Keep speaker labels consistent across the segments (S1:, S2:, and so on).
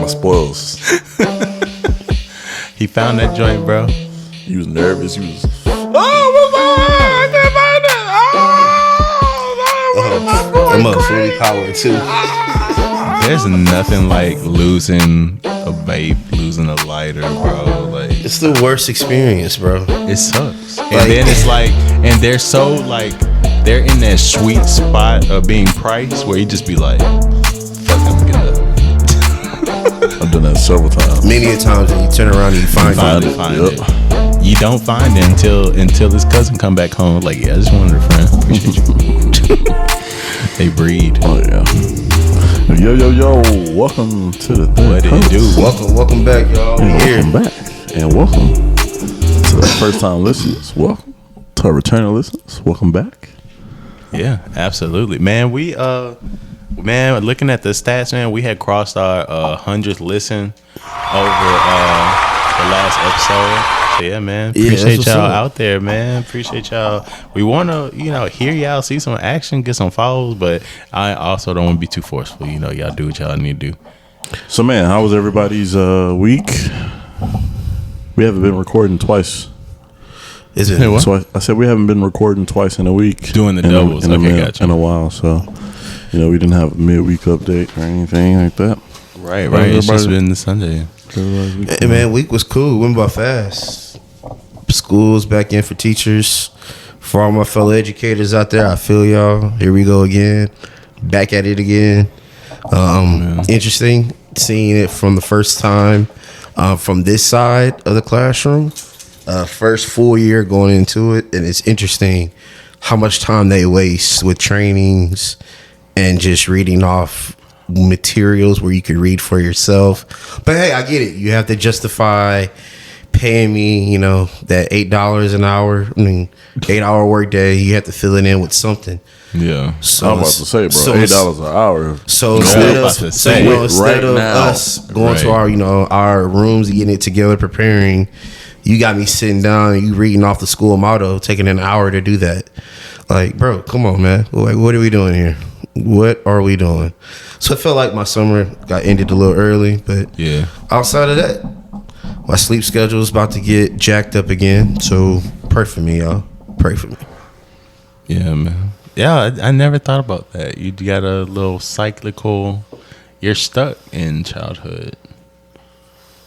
S1: my spoils.
S2: He found that joint, bro.
S1: He was nervous. He was.
S3: I'm up fully powered too.
S2: There's nothing like losing a vape, losing a lighter, bro. Like
S3: It's the worst experience, bro.
S2: it sucks. And then it's like, and they're so like, they're in that sweet spot of being priced where you just be like, fuck, I'm gonna get up.
S1: I've done that several times.
S3: Many a times when you turn around and you find it.
S2: It. You don't find it until his cousin come back home. Like, yeah, I just wanted a friend. Appreciate you. They breed.
S1: Oh yeah. Yo, welcome to the thing.
S2: What it do?
S3: Welcome back, y'all.
S1: Welcome back. And welcome to the first time listeners. Welcome to our returning listeners. Welcome back.
S2: Yeah, absolutely, man. We looking at the stats, man, we had crossed our 100th listen over the last episode. So yeah, man, appreciate y'all out there, man. Appreciate y'all. We want to, hear y'all, see some action, get some follows, but I also don't want to be too forceful. Y'all do what y'all need to do.
S1: So, man, how was everybody's week? We haven't been recording twice.
S3: Is it?
S2: What?
S1: So I said we haven't been recording twice in a week.
S2: Doing the doubles. Gotcha.
S1: In a while, so we didn't have a midweek update or anything like that.
S2: Right. It's just been the Sunday.
S3: Hey, man, week was cool. Went by fast. School's back in for teachers. For all my fellow educators out there, I feel y'all. Here we go again. Back at it again. Interesting seeing it from the first time from this side of the classroom. First full year going into it, and it's interesting how much time they waste with trainings and just reading off materials where you could read for yourself. But hey, I get it. You have to justify paying me, that $8 an hour. 8-hour work day. You have to fill it in with something.
S2: Yeah.
S1: So I'm about to say, bro, $8 an hour.
S3: So instead of us going to our rooms, getting it together, preparing, you got me sitting down and you reading off the school motto, taking an hour to do that. Like, bro, come on, man. Like, what are we doing here? What are we doing? So it felt like my summer got ended a little early, but
S2: yeah. Outside of that,
S3: my sleep schedule is about to get jacked up again. So pray for me, y'all. Pray for me.
S2: Yeah, man. Yeah, I never thought about that. You got a little cyclical. You're stuck in childhood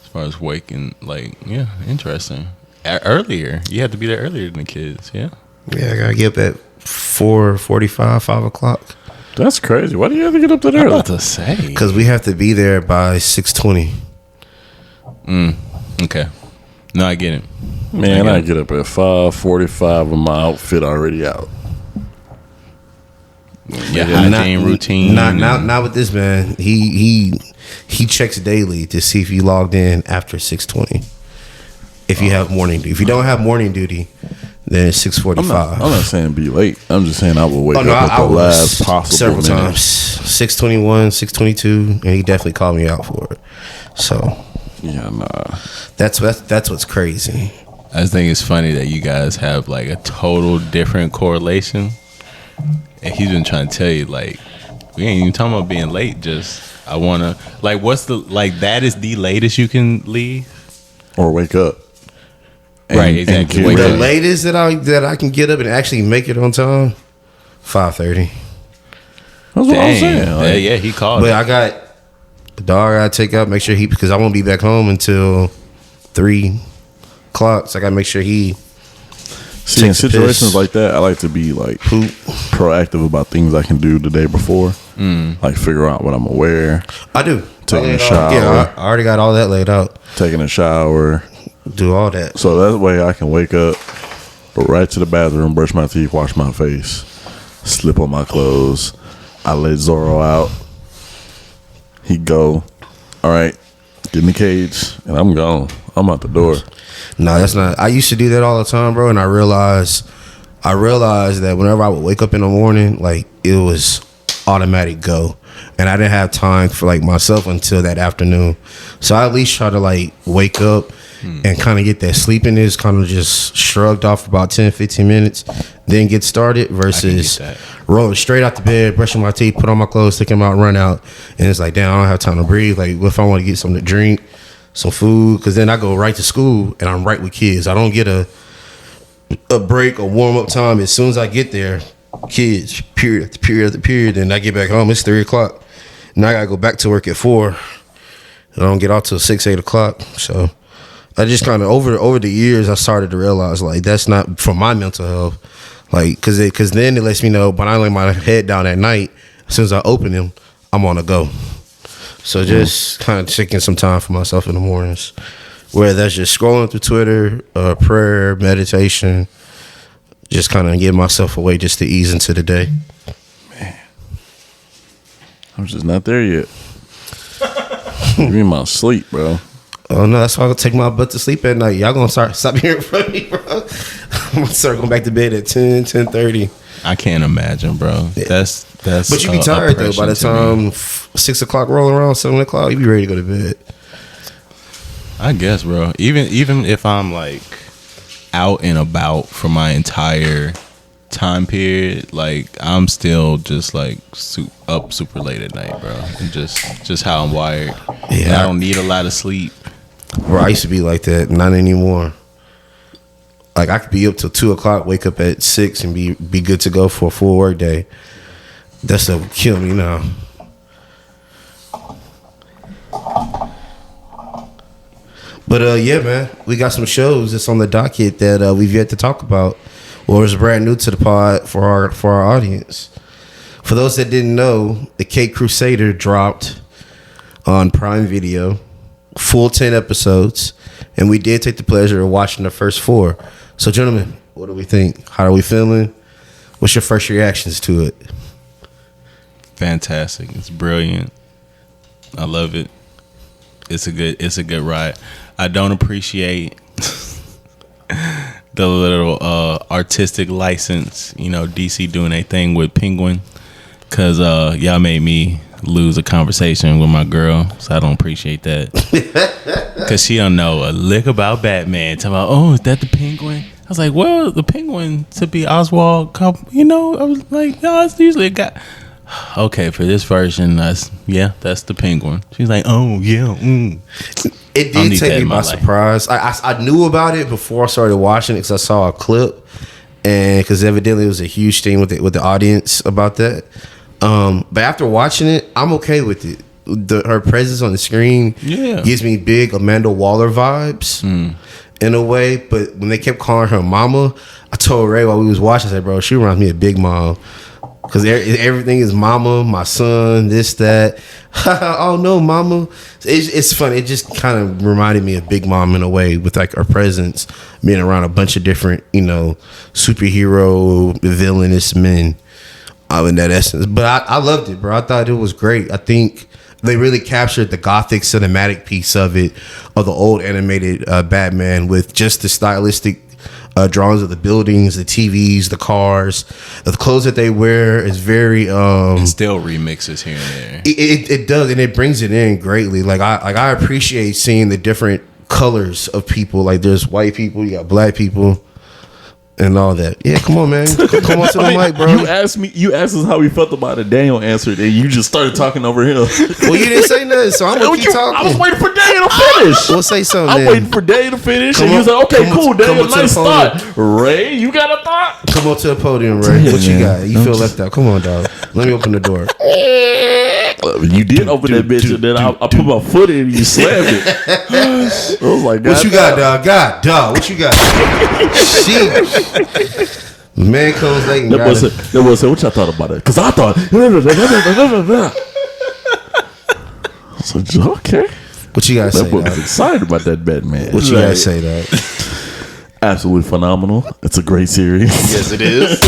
S2: as far as waking. Like, yeah, interesting. Earlier, you had to be there earlier than the kids. Yeah.
S3: Yeah, I gotta get up at 4:45, 5 o'clock.
S1: That's crazy. Why do you have to get up that early?
S2: I'm about to say,
S3: because we have to be there by 6:20.
S2: Okay. No, I get it.
S1: Man, I get up at 5:45 with my outfit already out.
S2: Yeah, hygiene routine.
S3: Not with this man. He checks daily to see if you logged in after 6:20. If you have morning duty. If you don't have morning duty, then it's 6:45.
S1: I'm not saying be late. I'm just saying I will wake up at the last possible
S3: several
S1: minute.
S3: times. 6:21, 6:22, and he definitely called me out for it. So
S1: yeah, nah.
S3: That's what's crazy.
S2: I just think it's funny that you guys have like a total different correlation. And he's been trying to tell you, like, we ain't even talking about being late. Just, I want to, like, that is the latest you can leave?
S1: Or wake up.
S2: Right, exactly.
S3: The latest that I can get up and actually make it on time, 5:30.
S1: That's what I'm saying.
S2: Like, yeah, he called.
S3: But I got the dog I got to take out, make sure because I won't be back home until 3 o'clock. So I got to make sure he.
S1: See, in situations like that, I like to be like proactive about things I can do the day before. Like figure out what I'm gonna wear.
S3: I do.
S1: Taking a shower.
S3: Yeah, I already got all that laid out.
S1: Taking a shower.
S3: Do all that.
S1: So that way I can wake up, go right to the bathroom, brush my teeth, wash my face, slip on my clothes. I let Zorro out. He go. All right, get in the cage, and I'm gone. I'm out the door.
S3: No, that's not. I used to do that all the time, bro, and I realized that whenever I would wake up in the morning, like it was automatic go. and I didn't have time for like myself until that afternoon. So I at least try to like wake up and kind of get that sleepiness kind of just shrugged off for about 10-15 minutes, then get started versus rolling straight out the bed, brushing my teeth, put on my clothes, thinking about run out, and it's like, damn, I don't have time to breathe. Like, what if I want to get something to drink, some food? Because then I go right to school and I'm right with kids. I don't get a break or warm up time. As soon as I get there, kids, period after period after period, and I get back home, it's 3 o'clock. Now I gotta go back to work at 4. I don't get off till 6-8 o'clock. So I just kind of over the years, I started to realize like that's not for my mental health. Like, cause then it lets me know when I lay my head down at night, as soon as I open them, I'm on the go. So just kind of taking some time for myself in the mornings, whether that's just scrolling through Twitter, prayer, meditation, just kind of give myself away just to ease into the day.
S1: Man, I'm just not there yet. Give me my sleep, bro.
S3: Oh no, that's why I go take my butt to sleep at night. Y'all gonna stop hearing from me, bro. I'm gonna start going back to bed at 10:30.
S2: I can't imagine, bro.
S3: Yeah.
S2: That's.
S3: But you be tired though. By the time 6 o'clock rolling around, 7 o'clock, you be ready to go to bed.
S2: I guess, bro. Even if I'm like out and about for my entire time period, like I'm still just like up super late at night, bro. And just how I'm wired.
S3: Yeah,
S2: and I don't need a lot of sleep.
S3: Bro, I used to be like that. Not anymore. Like I could be up till 2 o'clock, wake up at 6, and be good to go for a full work day. That stuff would kill me now. But yeah, man, we got some shows that's on the docket that we've yet to talk about, or is brand new to the pod for our audience. For those that didn't know, the Cape Crusader dropped on Prime Video, full 10 episodes, and we did take the pleasure of watching the first 4. So, gentlemen, what do we think? How are we feeling? What's your first reactions to it?
S2: Fantastic! It's brilliant. I love it. It's a good ride. I don't appreciate the little artistic license, DC doing a thing with Penguin, because y'all made me lose a conversation with my girl, so I don't appreciate that. Because she don't know a lick about Batman. Talking about, oh, is that the Penguin? I was like, well, the Penguin to be Oswald, I was like, no, it's usually a guy. Okay, for this version, that's the Penguin. She's like, oh yeah.
S3: It did take me by surprise. I knew about it before I started watching it because I saw a clip, and because evidently it was a huge thing with the audience about that. But after watching it, I'm okay with it. Her presence on the screen gives me big Amanda Waller vibes in a way. But when they kept calling her Mama, I told Ray while we was watching, I said, bro, she reminds me of Big Mom. Because everything is Mama, my son, this, that. Oh, no, Mama. It's funny. It just kind of reminded me of Big Mom in a way, with like her presence being around a bunch of different, superhero, villainous men in that essence. But I loved it, bro. I thought it was great. I think they really captured the gothic cinematic piece of it, of the old animated Batman, with just the stylistic drawings of the buildings, the TVs, the cars, the clothes that they wear is very
S2: and still remixes here and there.
S3: It does, and it brings it in greatly. Like I appreciate seeing the different colors of people. Like there's white people, you got black people, and all that. Yeah, come on, man. Come on to the mic, bro.
S1: You asked us how we felt about it. Daniel answered, and you just started talking over him.
S3: Well, you didn't say nothing, so I'm gonna keep talking.
S1: I was waiting for Daniel to finish.
S3: We'll say something.
S1: I'm waiting for Daniel to finish, and you was like, "Okay, cool, Daniel, nice thought." Ray, you got a thought?
S3: Come on to the podium, Ray. What you got? You feel left out? Come on, dog. Let me open the door.
S1: You did open that bitch, and then I put my foot in and you slammed it. I was like,
S3: what you got, dog? God, dog, what you got? Shit. Man comes late and
S1: that was what y'all thought about it? Because I thought, so, okay.
S3: What you gotta say?
S1: That was excited about that Batman.
S3: What you gotta say, dog?
S1: Absolutely phenomenal. It's a great series.
S2: Yes, it is.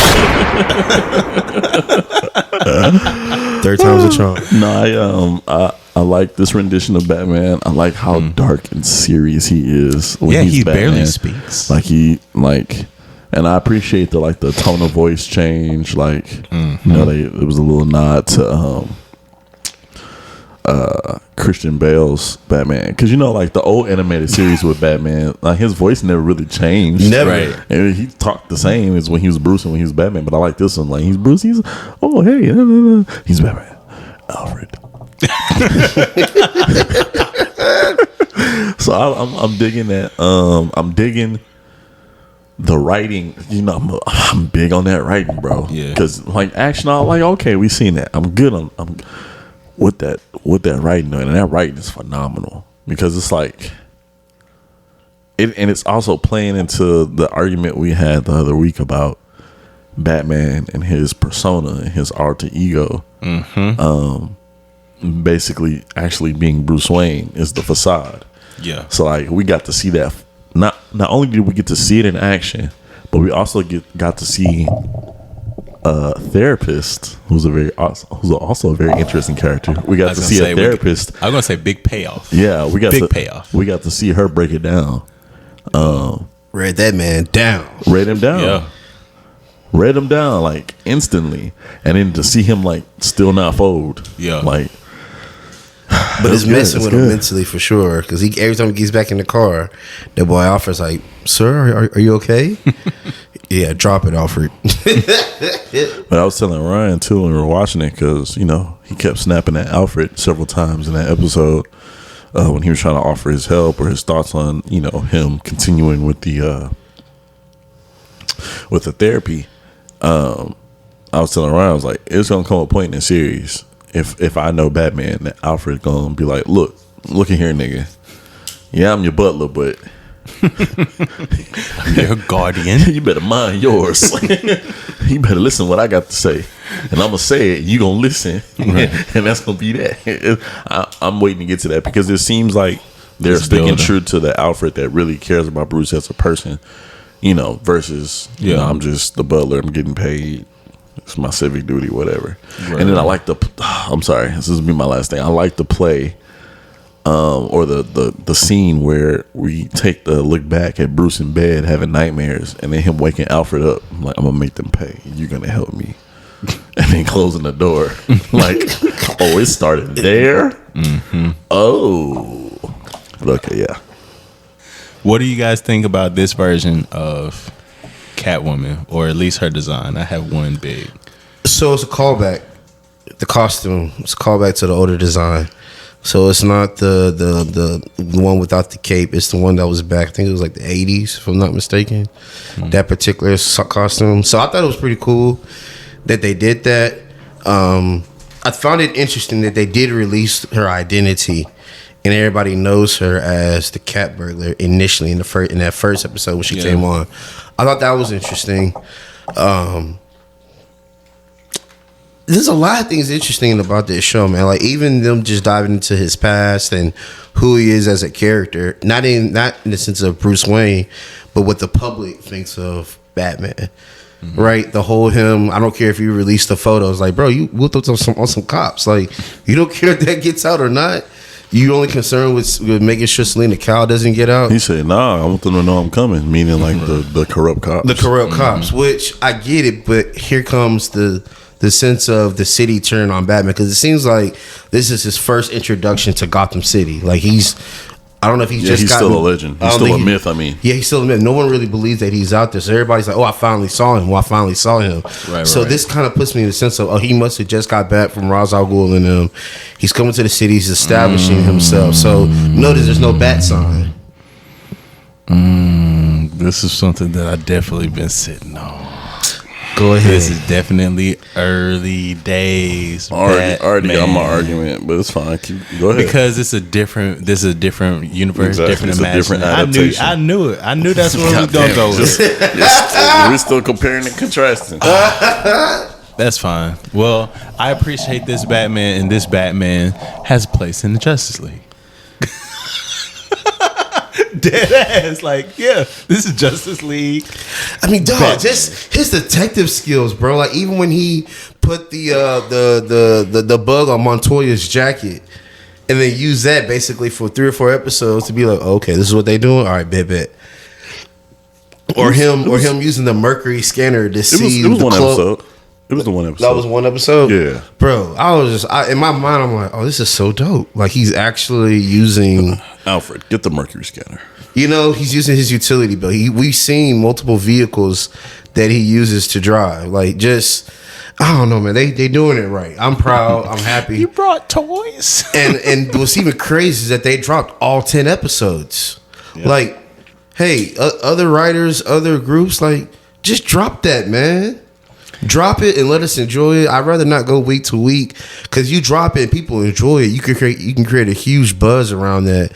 S3: Third time's a charm.
S1: No, I like this rendition of Batman. I like how dark and serious he is. When he's
S2: he
S1: Batman.
S2: barely speaks.
S1: And I appreciate the tone of voice change. Like, it was a little nod to Christian Bale's Batman, because you know, like the old animated series with Batman, like his voice never really changed.
S3: Never.
S2: Right.
S1: And he talked the same as when he was Bruce and when he was Batman. But I like this one. Like he's Bruce. He's he's Batman. Alfred. So I'm digging that. I'm digging the writing. You know, I'm big on that writing, bro.
S2: Yeah.
S1: Because like action, I'm like, okay, we seen that. I'm good on. I'm with that writing, and that writing is phenomenal because it's like. And it's also playing into the argument we had the other week about Batman and his persona and his alter ego. Basically, actually being Bruce Wayne is the facade.
S2: Yeah.
S1: So like we got to see that. Not only did we get to see it in action, but we also got to see a therapist who's also a very interesting character. We got to see a therapist.
S2: I'm gonna say big payoff.
S1: Yeah, we got
S2: big payoff.
S1: We got to see her break it down.
S3: Read that man down.
S1: Read him down.
S2: Yeah.
S1: Read him down like instantly, and then to see him like still not fold.
S2: Yeah.
S1: Like.
S3: But it's messing with him mentally for sure. Because every time he gets back in the car, that boy Alfred's like, "Sir, are you okay?" Yeah, drop it, Alfred.
S1: But I was telling Ryan too when we were watching it, because you know he kept snapping at Alfred several times in that episode when he was trying to offer his help or his thoughts on him continuing with the therapy. I was telling Ryan, I was like, it's gonna come a point in the series. If I know Batman, that Alfred's gonna be like, look in here, nigga. Yeah, I'm your butler, but
S2: Your guardian.
S1: you better mind yours. You better listen to what I got to say, and I'm gonna say it. You gonna listen, and that's gonna be that. I'm waiting to get to that because it seems like they're sticking true to the Alfred that really cares about Bruce as a person, versus I'm just the butler. I'm getting paid. It's my civic duty, whatever. Right. And then I like I'm sorry, this will be my last thing. I like the play, or the scene where we take the look back at Bruce in bed having nightmares, and then him waking Alfred up. I'm like, I'm gonna make them pay. You're gonna help me, and then closing the door. Like, oh, it started there. Mm-hmm. Oh, okay, yeah.
S2: What do you guys think about this version of Catwoman, or at least her design? I have one big.
S3: So it's a callback. The costume. It's a callback to the older design. So it's not the one without the cape. It's the one that was back. I think it was like the 80s, if I'm not mistaken. That particular costume. So I thought it was pretty cool that they did that. I found it interesting that they did release her identity, and everybody knows her as the cat burglar initially in that first episode when she came on. I thought that was interesting. There's a lot of things interesting about this show, man. Like even them just diving into his past and who he is as a character, not in the sense of Bruce Wayne, but what the public thinks of Batman. Mm-hmm. Right, the whole him. I don't care if you release the photos. Like, bro, you whooped up on some cops. Like, you don't care if that gets out or not. You only concerned with making sure Selena Kyle doesn't get out.
S1: He said, "Nah, I want them to know I'm coming." Meaning, like the corrupt cops.
S3: The corrupt cops, which I get it, but here comes the sense of the city turn on Batman, because it seems like this is his first introduction to Gotham City. Like I don't know if he's
S1: still a legend. He's still a myth. I mean,
S3: yeah, he's still a myth. No one really believes that he's out there. So everybody's like, "Oh, I finally saw him." Right, so this kind of puts me in the sense of, oh, he must have just got back from Ra's al Ghul and them. He's coming to the city. He's establishing himself. So notice there's no bat sign.
S2: This is something that I definitely been sitting on.
S3: Go ahead.
S2: This is definitely early days.
S1: Already got my argument, but it's fine. Go ahead.
S2: Because this is a different universe,
S1: Exactly.
S2: different
S1: It's a different
S2: imagination.
S1: adaptation.
S2: I knew it. I knew that's where we was gonna go with.
S1: We're still comparing and contrasting.
S2: That's fine. Well, I appreciate this Batman, and this Batman has a place in the Justice League. Dead ass, like, yeah, this is Justice League.
S3: I mean, dog, Batman. Just his detective skills, bro. Like even when he put the bug on Montoya's jacket, and then use that basically for 3 or 4 episodes to be like, okay, this is what they doing. All right, bet. Or him using the mercury scanner to see
S1: it was
S3: the
S1: one
S3: cloak.
S1: episode. It was the one episode.
S3: That was one episode?
S1: Yeah.
S3: Bro, in my mind, I'm like, oh, this is so dope. Like, he's actually using...
S1: Alfred, get the Mercury scanner.
S3: You know, he's using his utility bill. We've seen multiple vehicles that he uses to drive. Like, just... I don't know, man. They doing it right. I'm proud. I'm happy.
S2: You brought toys.
S3: And what's even crazy is that they dropped all 10 episodes. Yeah. Like, hey, other writers, other groups, like, just drop that, man. Drop it and let us enjoy it. I'd rather not go week to week, because you drop it and people enjoy it. You can create a huge buzz around that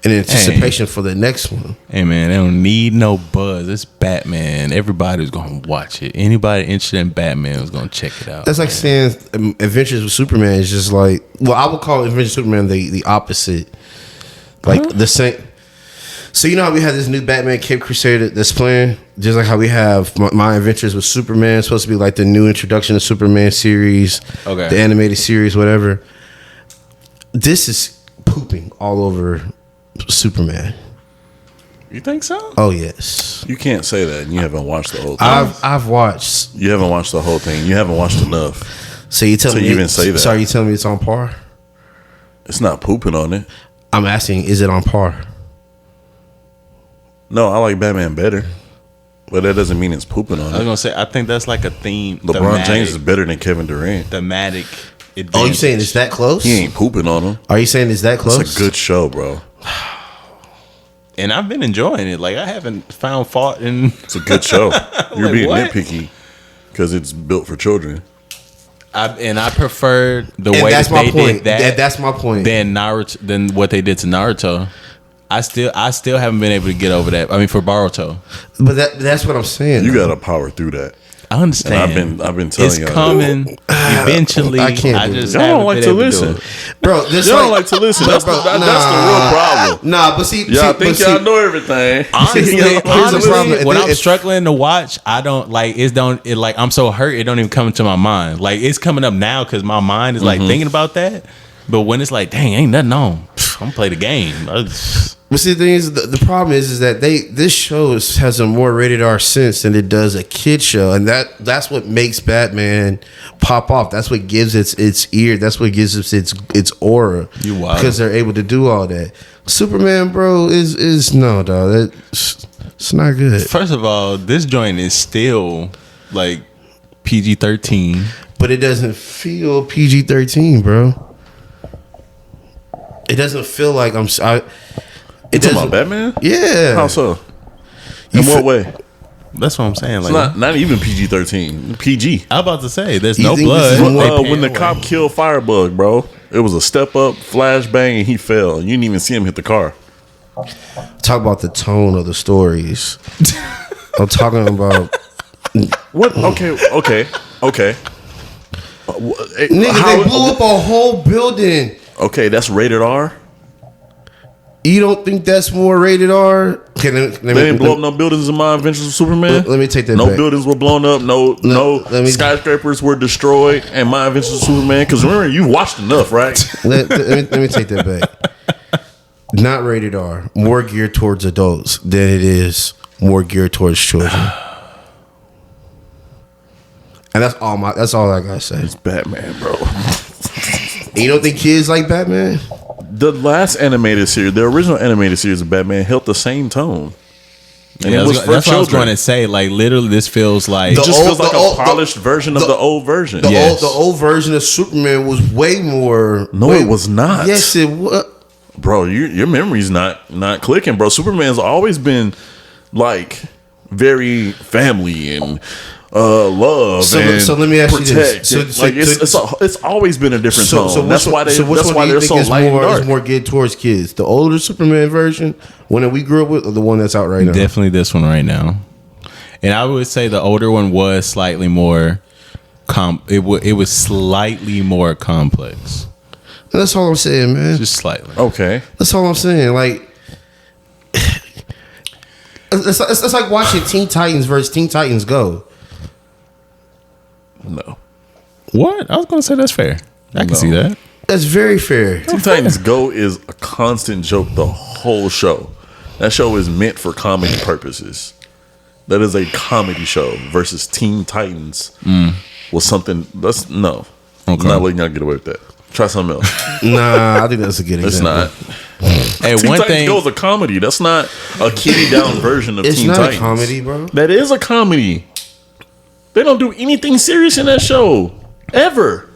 S3: in anticipation for the next one.
S2: Hey man, they don't need no buzz. It's Batman. Everybody's gonna watch it. Anybody interested in Batman is gonna check it out.
S3: That's like saying Adventures with Superman is just like, well, I would call Adventures with Superman the opposite. Like the same. So you know how we have this new Batman Cape Crusader that's playing? Just like how we have My Adventures with Superman. It's supposed to be like the new introduction to Superman series. Okay. The animated series, whatever. This is pooping all over Superman.
S2: You think so?
S3: Oh, yes.
S1: You can't say that and you haven't watched the whole thing.
S3: I've watched.
S1: You haven't watched the whole thing. You haven't watched enough.
S3: So you tell me
S1: even say that.
S3: Sorry, you telling me it's on par?
S1: It's not pooping on it.
S3: I'm asking, is it on par?
S1: No, I like Batman better, but that doesn't mean it's pooping on it.
S2: I was gonna say, I think that's like a theme.
S1: LeBron James is better than Kevin Durant.
S2: Thematic.
S3: Oh, you saying it's that close?
S1: He ain't pooping on him.
S3: Are you saying it's that close?
S1: It's a good show, bro.
S2: And I've been enjoying it. Like, I haven't found fault in.
S1: It's a good show. You're
S2: like,
S1: being
S2: what?
S1: nitpicky because it's built for children.
S2: I preferred the
S3: and
S2: way
S3: that's
S2: that
S3: my
S2: they
S3: point.
S2: did that.
S3: That's my point.
S2: Than Naruto, than what they did to Naruto. I still haven't been able to get over that. I mean, for Baruto.
S3: But that's what I'm saying.
S1: You got to power through that.
S2: I understand.
S1: And I've been telling you.
S2: It's coming eventually.
S3: I can't.
S2: Just
S1: y'all don't like to listen,
S3: bro.
S1: Y'all don't like to listen. That's the real problem.
S3: Nah, but see,
S1: y'all think y'all know everything.
S2: Honestly,
S3: problem.
S2: When I'm struggling to watch, I don't like it. Like, I'm so hurt, it don't even come to my mind. Like, it's coming up now because my mind is like thinking about that. But when it's like, dang, ain't nothing on, I'm gonna play the game.
S3: But see, the thing is, the problem is that this show has a more rated R sense than it does a kid show, and that's what makes Batman pop off. That's what gives its ear. That's what gives its aura.
S2: You wild.
S3: Because they're able to do all that. Superman, bro, is no, dog. It's not good.
S2: First of all, this joint is still like PG-13,
S3: but it doesn't feel PG-13, bro. It doesn't feel like I'm.
S1: You talking about Batman?
S3: Yeah.
S1: How so? In what way?
S2: That's what I'm saying.
S1: It's
S2: Like,
S1: not even PG-13. PG.
S2: I'm about to say, there's
S3: You
S2: no
S3: think this
S2: blood.
S3: is
S1: When the cop killed Firebug, bro, it was a step up, flashbang, and he fell. You didn't even see him hit the car.
S3: Talk about the tone of the stories. I'm talking about
S1: what? Okay.
S3: Nigga, they blew up a whole building.
S1: Okay, that's rated R.
S3: You don't think that's more rated R?
S1: They didn't blow up no buildings in My Adventures with Superman.
S3: Let me take that
S1: No
S3: back.
S1: buildings were blown up. No skyscrapers were destroyed. And My Adventures with Superman. Because remember, you watched enough, right?
S3: let me take that back. Not rated R. More geared towards adults than it is more geared towards children. And that's all I gotta say.
S1: It's Batman, bro.
S3: You don't think kids like Batman?
S1: The last animated series, the original animated series of Batman, held the same tone. And
S2: Yeah,
S1: it was for
S2: that's what I was
S1: children.
S2: going to say. Like, literally, this feels like
S1: It just feels like a polished version of the old version.
S3: The old version of Superman was way more.
S1: No, it was not.
S3: Yes, it was.
S1: Bro, your memory's not clicking, bro. Superman's always been like very family and love.
S3: So
S1: and
S3: let me ask you
S1: protect.
S3: this.
S1: It's always been a different tone. That's why they're so
S3: is
S1: light and dark.
S3: is more geared towards kids? The older Superman version, one that we grew up with, or the one that's out right now?
S2: definitely this one right now. And I would say the older one was slightly more it was slightly more complex.
S3: That's all I'm saying, man.
S2: Just slightly.
S1: Okay.
S3: That's all I'm saying. Like, it's like watching Teen Titans versus Teen Titans Go.
S1: No.
S2: What? I was going to say that's fair. I can see that.
S3: That's very fair.
S1: Teen Titans Go is a constant joke the whole show. That show is meant for comedy purposes. That is a comedy show versus Teen Titans. was something. Let's no.
S2: Okay.
S1: I'm not letting y'all get away with that. Try something else.
S3: Nah, I think that's a good
S1: It's
S3: example.
S1: not.
S2: Hey,
S1: Teen
S2: one
S1: Titans
S2: thing.
S1: Go is a comedy. That's not a kiddie down version of
S3: It's
S1: Teen
S3: not
S1: Titans.
S3: a comedy, bro.
S1: That is a comedy. They don't do anything serious in that show ever.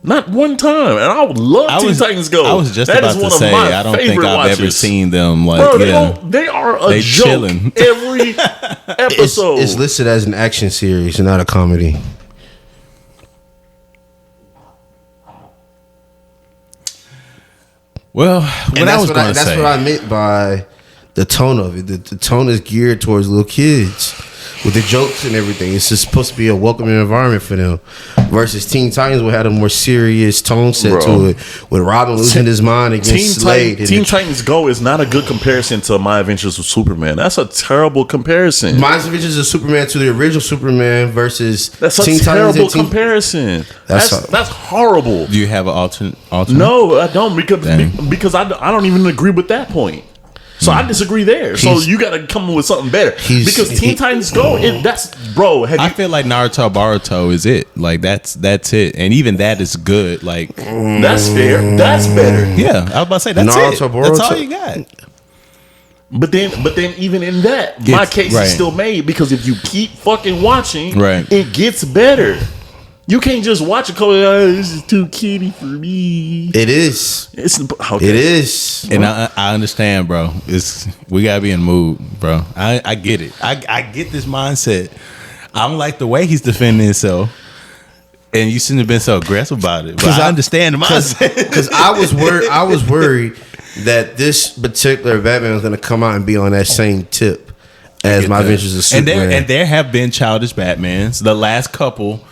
S1: Not one time. And I would love Teen Titans Go.
S2: I was just
S1: That
S2: about
S1: is one
S2: to
S1: of
S2: say,
S1: my
S2: I don't think
S1: favorite
S2: I've ever
S1: watches.
S2: seen them. Like,
S1: Bro,
S2: yeah.
S1: they are a
S2: They
S1: joke
S2: chilling.
S1: every episode.
S3: It's listed as an action series and not a comedy.
S2: Well, what
S3: And
S2: I was going to
S3: that's
S2: say.
S3: what I meant by the tone of it. The tone is geared towards little kids with the jokes and everything. It's just supposed to be a welcoming environment for them. Versus Teen Titans will have a more serious tone set
S1: Bro.
S3: to it. With Robin losing his mind against Slade.
S1: Teen Titans Go is not a good comparison to My Adventures with Superman. That's a terrible comparison.
S3: My Adventures of Superman to the original Superman versus
S1: That's a
S3: Teen Titans
S1: terrible
S3: and Teen-
S1: comparison.
S3: That's
S1: That's horrible.
S2: Do you have an alternate?
S1: No, I don't
S2: Dang.
S1: because I don't even agree with that point. So I disagree there. So
S3: He's-
S1: you got to come with something better because Teen Titans Go. That's bro. Have
S2: I
S1: you?
S2: feel like Naruto Baruto is it. Like that's it, and even that is good. Like
S1: That's fair. That's better.
S2: yeah, I was about to say that's
S3: Naruto,
S2: it. That's all
S3: Boruto.
S2: you got.
S1: But then even in that, my
S2: It's-
S1: case
S2: right.
S1: is still made because if you keep fucking watching,
S2: Right.
S1: it gets better. You can't just watch it. This is too kiddie for me.
S3: It is.
S1: It's okay.
S3: It is.
S2: And I understand, bro. We gotta be in the mood, bro. I get it. I get this mindset. I don't like the way he's defending himself, and you shouldn't have been so aggressive about it. But I understand the mindset.
S3: Because I was worried that this particular Batman was going to come out and be on that same tip as My Adventures of Superman.
S2: And there have been childish Batmans. The last couple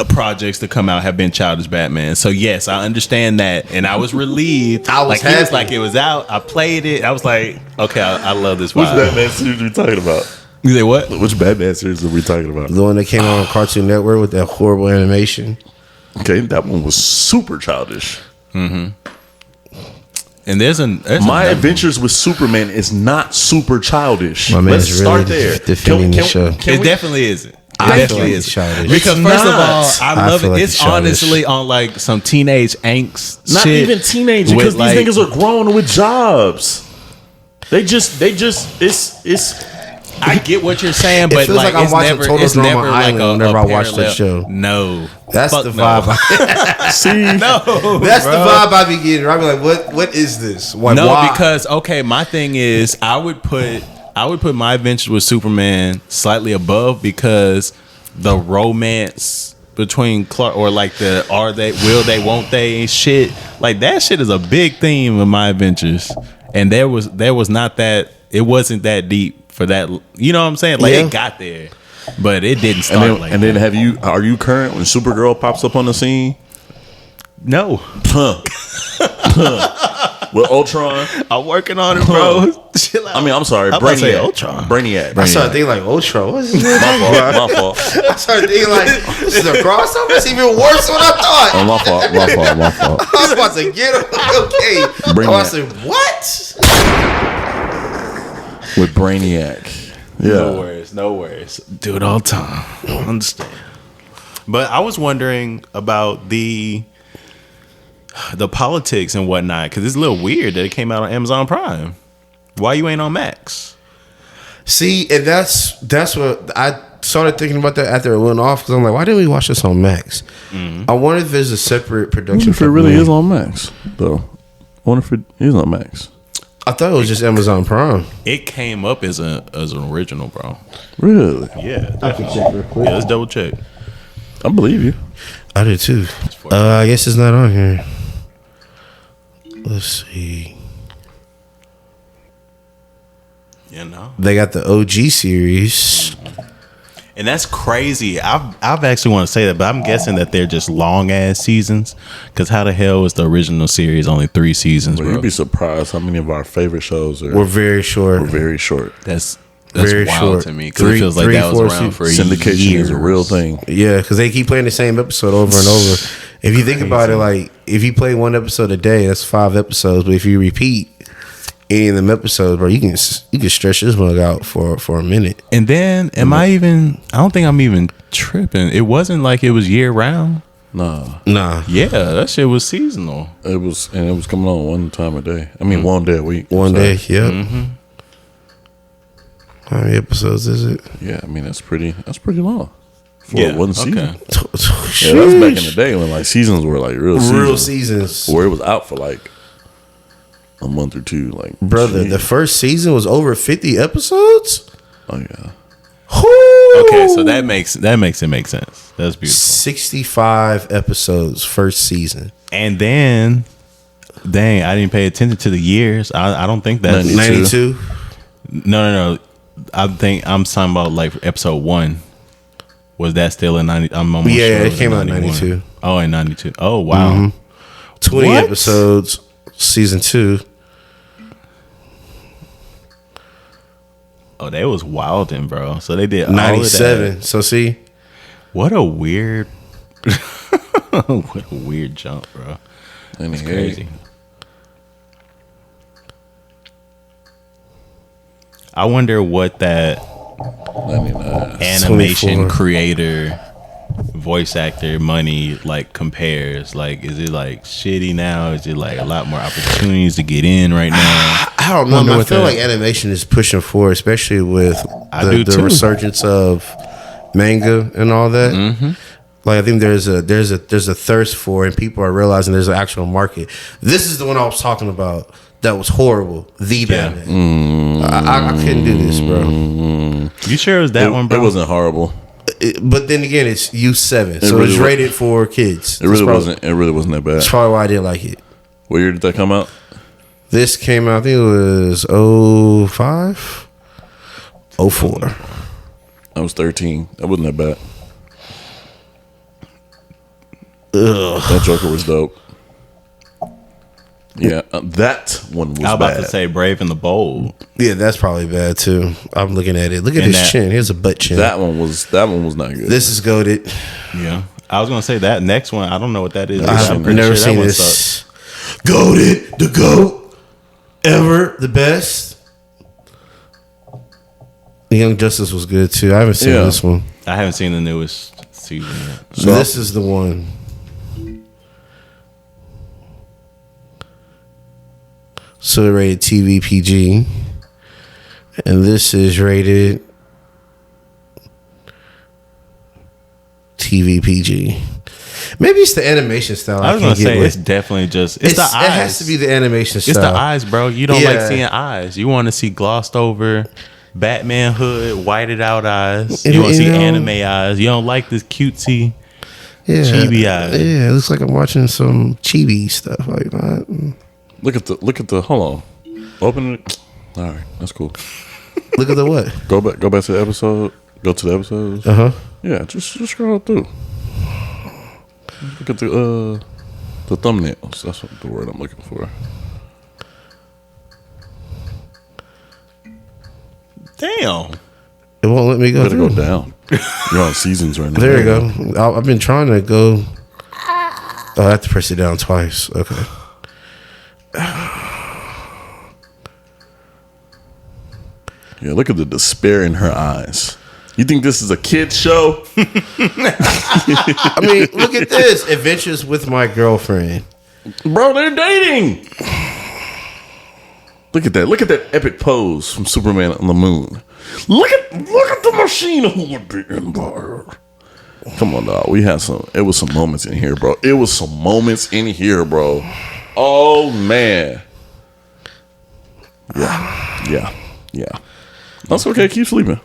S2: projects to come out have been childish Batman. So yes, I understand that, and I was relieved.
S3: I was
S2: like he was
S3: happy.
S2: like it was out. I played it. I was like, okay, I love this
S1: Which
S2: vibe.
S1: Batman series are we talking about?
S2: You say what?
S1: Which Batman series are we talking about?
S3: The one that came out on Cartoon Network with that horrible animation.
S1: Okay, that one was super childish.
S2: And there's
S1: My Adventures with Superman is not super childish.
S3: My
S1: Let's
S3: man's
S1: start
S3: really
S1: there.
S3: defending the show.
S1: Can
S2: It
S1: we-
S2: definitely isn't. It
S3: I
S2: definitely
S3: feel like
S2: is
S3: it's childish.
S2: because
S1: It's
S2: first of
S1: not.
S2: all, I love
S3: feel
S2: it.
S3: like
S2: It's
S3: it's childish.
S2: honestly on like some teenage angst.
S1: Not
S2: shit
S1: even teenage
S2: with,
S1: because
S2: like,
S1: these niggas are grown with jobs. They just it's
S2: I get what you're saying, but
S3: feels like I'm
S2: it's
S3: watching
S2: never,
S3: Total
S2: it's
S3: Drama
S2: never like
S3: Island
S2: a
S3: whenever I watch that
S2: parallel.
S3: show.
S2: No,
S3: That's
S2: Fuck
S3: the
S2: no.
S3: vibe.
S1: see
S2: No,
S3: That's
S2: bro.
S3: the vibe I be getting. I be like, what is this? Like,
S2: No,
S3: why?
S2: because okay, my thing is I would put My Adventures with Superman slightly above because the romance between Clark or like the are they will they won't they shit, like that shit is a big theme of My Adventures, and there was not that, it wasn't that deep for that, you know what I'm saying, like
S3: Yeah.
S2: it got there but it didn't start like
S1: and then
S2: that.
S1: are you current when Supergirl pops up on the scene?
S2: No,
S1: With Ultron.
S2: I'm working on it, bro. Chill out.
S1: I mean, I'm sorry,
S2: I'm about to say
S1: Brainiac.
S2: Ultron.
S1: Brainiac.
S3: I started thinking like, Ultra, what is this?
S1: My fault.
S3: I started thinking like, this is a crossover. It's even worse than I thought.
S1: Oh, my fault.
S3: I was about to get him. Okay.
S1: Bring
S3: I
S1: that.
S3: said, what?
S1: With Brainiac. Yeah.
S2: No worries. Do it all the time. I don't understand. But I was wondering about the politics and whatnot, because it's a little weird that it came out on Amazon Prime. Why you ain't on Max?
S3: See, and that's what I started thinking about that after it went off, because I'm like, why didn't we watch this on Max? I wonder if there's a separate
S1: I
S3: production.
S1: wonder if it really is on Max, though. I wonder if it is on Max.
S3: I thought it was just Amazon Prime.
S2: It came up as an original, bro.
S1: Really?
S2: Yeah.
S3: I can check real quick.
S2: Yeah, let's double check.
S1: I believe you.
S3: I did too. I guess it's not on here. Let's see.
S2: You know?
S3: They got the OG series.
S2: And that's crazy. I've actually want to say that, but I'm guessing that they're just long ass seasons. Because how the hell was the original series only 3 seasons,
S1: But
S2: bro?
S1: you'd be surprised how many of our favorite shows are
S3: We're very short.
S1: very short.
S2: That's
S3: Very
S2: wild
S3: short.
S2: to me, because it feels like
S3: Three,
S2: that was
S3: 4
S2: around for
S1: Syndication
S2: years.
S1: is a real thing.
S3: Yeah, because they keep playing the same episode over and over. If you think about it, like if you play one episode a day, that's 5 episodes. But if you repeat, any of them episodes, bro, you can stretch this mug out for a minute.
S2: And then, I don't think I'm even tripping. It wasn't like it was year round.
S1: Nah.
S2: Yeah, that shit was seasonal.
S1: It was coming on one time a day. I mean, one day a week.
S3: One day, yep. Mm-hmm. How many episodes is it?
S1: Yeah, I mean, that's pretty long.
S2: For
S1: one season.
S3: Yeah,
S1: that's back in the day when like seasons were like real
S3: seasons.
S1: Where it was out for like a month or two. Like,
S3: brother, the first season was over 50 episodes?
S1: Oh yeah.
S2: Okay, so that makes it make sense. That's beautiful. 65
S3: episodes first season.
S2: And then, dang, I didn't pay attention to the years. I don't think that's
S3: 92.
S2: No. I think I'm talking about like episode 1. Was that still in 90? I'm almost sure
S3: it came out in 92.
S2: Oh, in 92. Oh, wow.
S3: Mm-hmm. 20 episodes, season 2.
S2: Oh, they was wilding, bro. So they did
S3: 97. So see,
S2: what a weird, what a weird jump, bro. That's crazy. I wonder what that
S1: 99.
S2: animation
S3: 24.
S2: creator, voice actor money like compares. Like, is it like shitty now? Is it like a lot more opportunities to get in right now?
S3: I don't know. Man. I feel like animation is pushing forward, especially with the resurgence of manga and all that. Mm-hmm. Like, I think there's a thirst for it, and people are realizing there's an actual market. This is the one I was talking about that was horrible. The Batman. I couldn't do this, bro.
S2: You sure it was that one, bro?
S1: It wasn't horrible.
S3: But then again, it's U7, so it's rated for kids.
S1: It really wasn't that bad.
S3: That's probably why I didn't like it.
S1: What year did that come out?
S3: This came out, I think it was 05? 04.
S1: I was 13. That wasn't that bad.
S3: Ugh.
S1: That Joker was dope. Yeah, that one was bad.
S2: I was about to say Brave and the Bold.
S3: Yeah, that's probably bad too. I'm looking at it. Look at his chin. Here's a butt chin.
S1: That one was not good.
S3: This is goated.
S2: Yeah, I was gonna say that next one. I don't know what that is.
S3: I've never seen this. Goated, the goat, ever the best. The Young Justice was good too. I haven't seen this one.
S2: I haven't seen the newest season yet.
S3: So this is the one. So rated TV PG, and this is rated TV PG. Maybe it's the animation style.
S2: I was gonna say it's definitely just it's the eyes. It has
S3: to be the animation style.
S2: It's the eyes, bro. You don't like seeing eyes. You want to see glossed over Batman hood, whited out eyes. You want to see anime eyes. You don't like this cutesy chibi eyes.
S3: Yeah, it looks like I'm watching some chibi stuff like that.
S1: Look at the. Hold on. Open it. All right, that's cool.
S3: Look at the what?
S1: Go back to the episode. Go to the episodes. Yeah, just scroll through. Look at the thumbnails. That's what the word I'm looking for.
S2: Damn.
S3: It won't let me go.
S1: Better go down. You're on seasons right now.
S3: There you go. I've been trying to go. Oh, I have to press it down twice. Okay.
S1: Yeah, look at the despair in her eyes. You think this is a kid's show?
S3: I mean, look at this. Adventures with My Girlfriend.
S1: Bro, they're dating. Look at that. Look at that epic pose from Superman on the moon. Look at the machine who would be in there. Come on, dog. It was some moments in here, bro. Oh, man. Yeah. That's okay. Keep sleeping.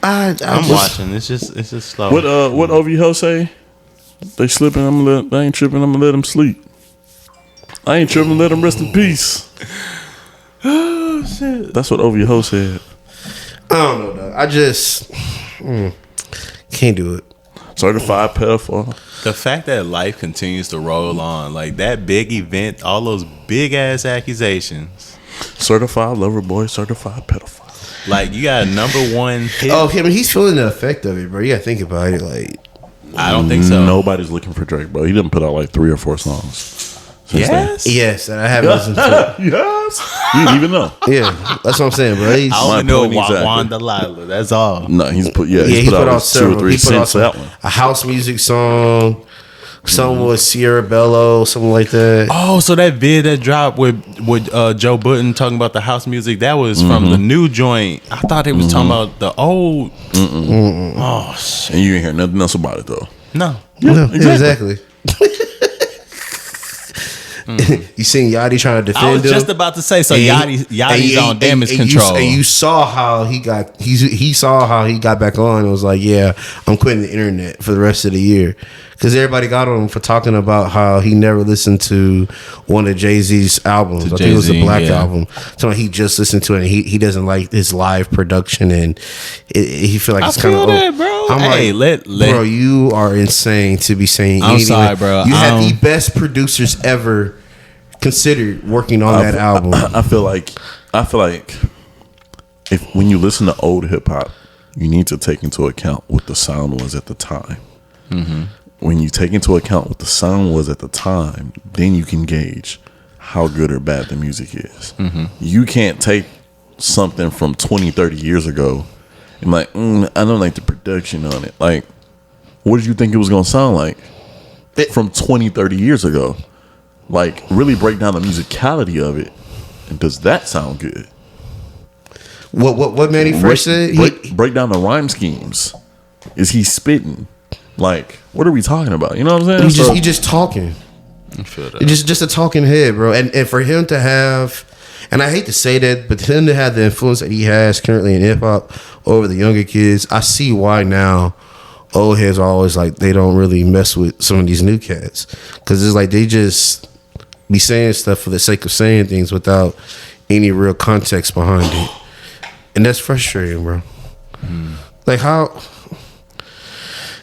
S2: I'm watching. It's just slow.
S1: What OVO say? They slipping. They ain't tripping. I'm gonna let them sleep. I ain't tripping. Let them rest in peace.
S2: Oh shit.
S1: That's what OVO said.
S3: I don't know, dog. I just can't do it.
S1: Certified pedophile.
S2: The fact that life continues to roll on, like that big event, all those big ass accusations.
S1: Certified lover boy, certified pedophile.
S2: Like, you got a #1 hit.
S3: Oh, I mean, he's feeling the effect of it, bro. You gotta think about it. Like,
S2: I don't think so.
S1: Nobody's looking for Drake, bro. He didn't put out like 3 or 4 songs.
S2: Yes.
S3: Yes, and I haven't listened to it.
S1: Yes. You didn't even know.
S3: Yeah, that's what I'm saying, bro. He's,
S2: I only
S1: My
S2: know
S1: point exactly.
S2: Wanda Lila. That's all.
S1: No, he's put
S3: he
S1: he's
S3: put
S1: put
S3: out
S1: out 2 or
S3: several.
S1: 3
S3: He put out
S1: since that one.
S3: a house music song. Some with Sierra Bello, something like that.
S2: Oh, so that vid that dropped with Joe Budden talking about the house music, that was from the new joint. I thought they was talking about the old. Oh shit!
S1: And you ain't hear nothing else about it though.
S2: No.
S3: Yeah, exactly. You seen Yachty trying to defend
S2: I was
S3: him?
S2: just about to say. So
S3: And
S2: Yachty's on damage
S3: and
S2: control.
S3: You saw how he got. He saw how he got back on and was like, "Yeah, I'm quitting the internet for the rest of the year," because everybody got on him for talking about how he never listened to one of Jay-Z's albums. I think it was the
S2: Jay-Z,
S3: Black
S2: yeah.
S3: album. So he just listened to it. And he doesn't like his live production, and he feel like
S2: I
S3: it's kind
S2: feel
S3: of
S2: that, bro.
S3: I'm
S2: Hey,
S3: like,
S2: let-
S3: bro, you are insane to be saying.
S2: I'm
S3: anything.
S2: sorry, bro.
S3: You had the best producers ever considered working on that album.
S1: I feel like if when you listen to old hip hop, you need to take into account what the sound was at the time. When you take into account what the sound was at the time, then you can gauge how good or bad the music is. You can't take something from 20, 30 years ago and like, I don't like the production on it. Like, what did you think it was going to sound like from 20, 30 years ago? Like, really break down the musicality of it. And does that sound good?
S3: What Manny Fresh said?
S1: Break down the rhyme schemes. Is he spitting? Like, what are we talking about? You know what I'm saying?
S3: He just talking.
S2: I feel that.
S3: Just a talking head, bro. And for him to have, and I hate to say that, but him to have the influence that he has currently in hip hop over the younger kids, I see why now old heads are always like they don't really mess with some of these new cats, because it's like they just be saying stuff for the sake of saying things without any real context behind it, and that's frustrating, bro. Like how,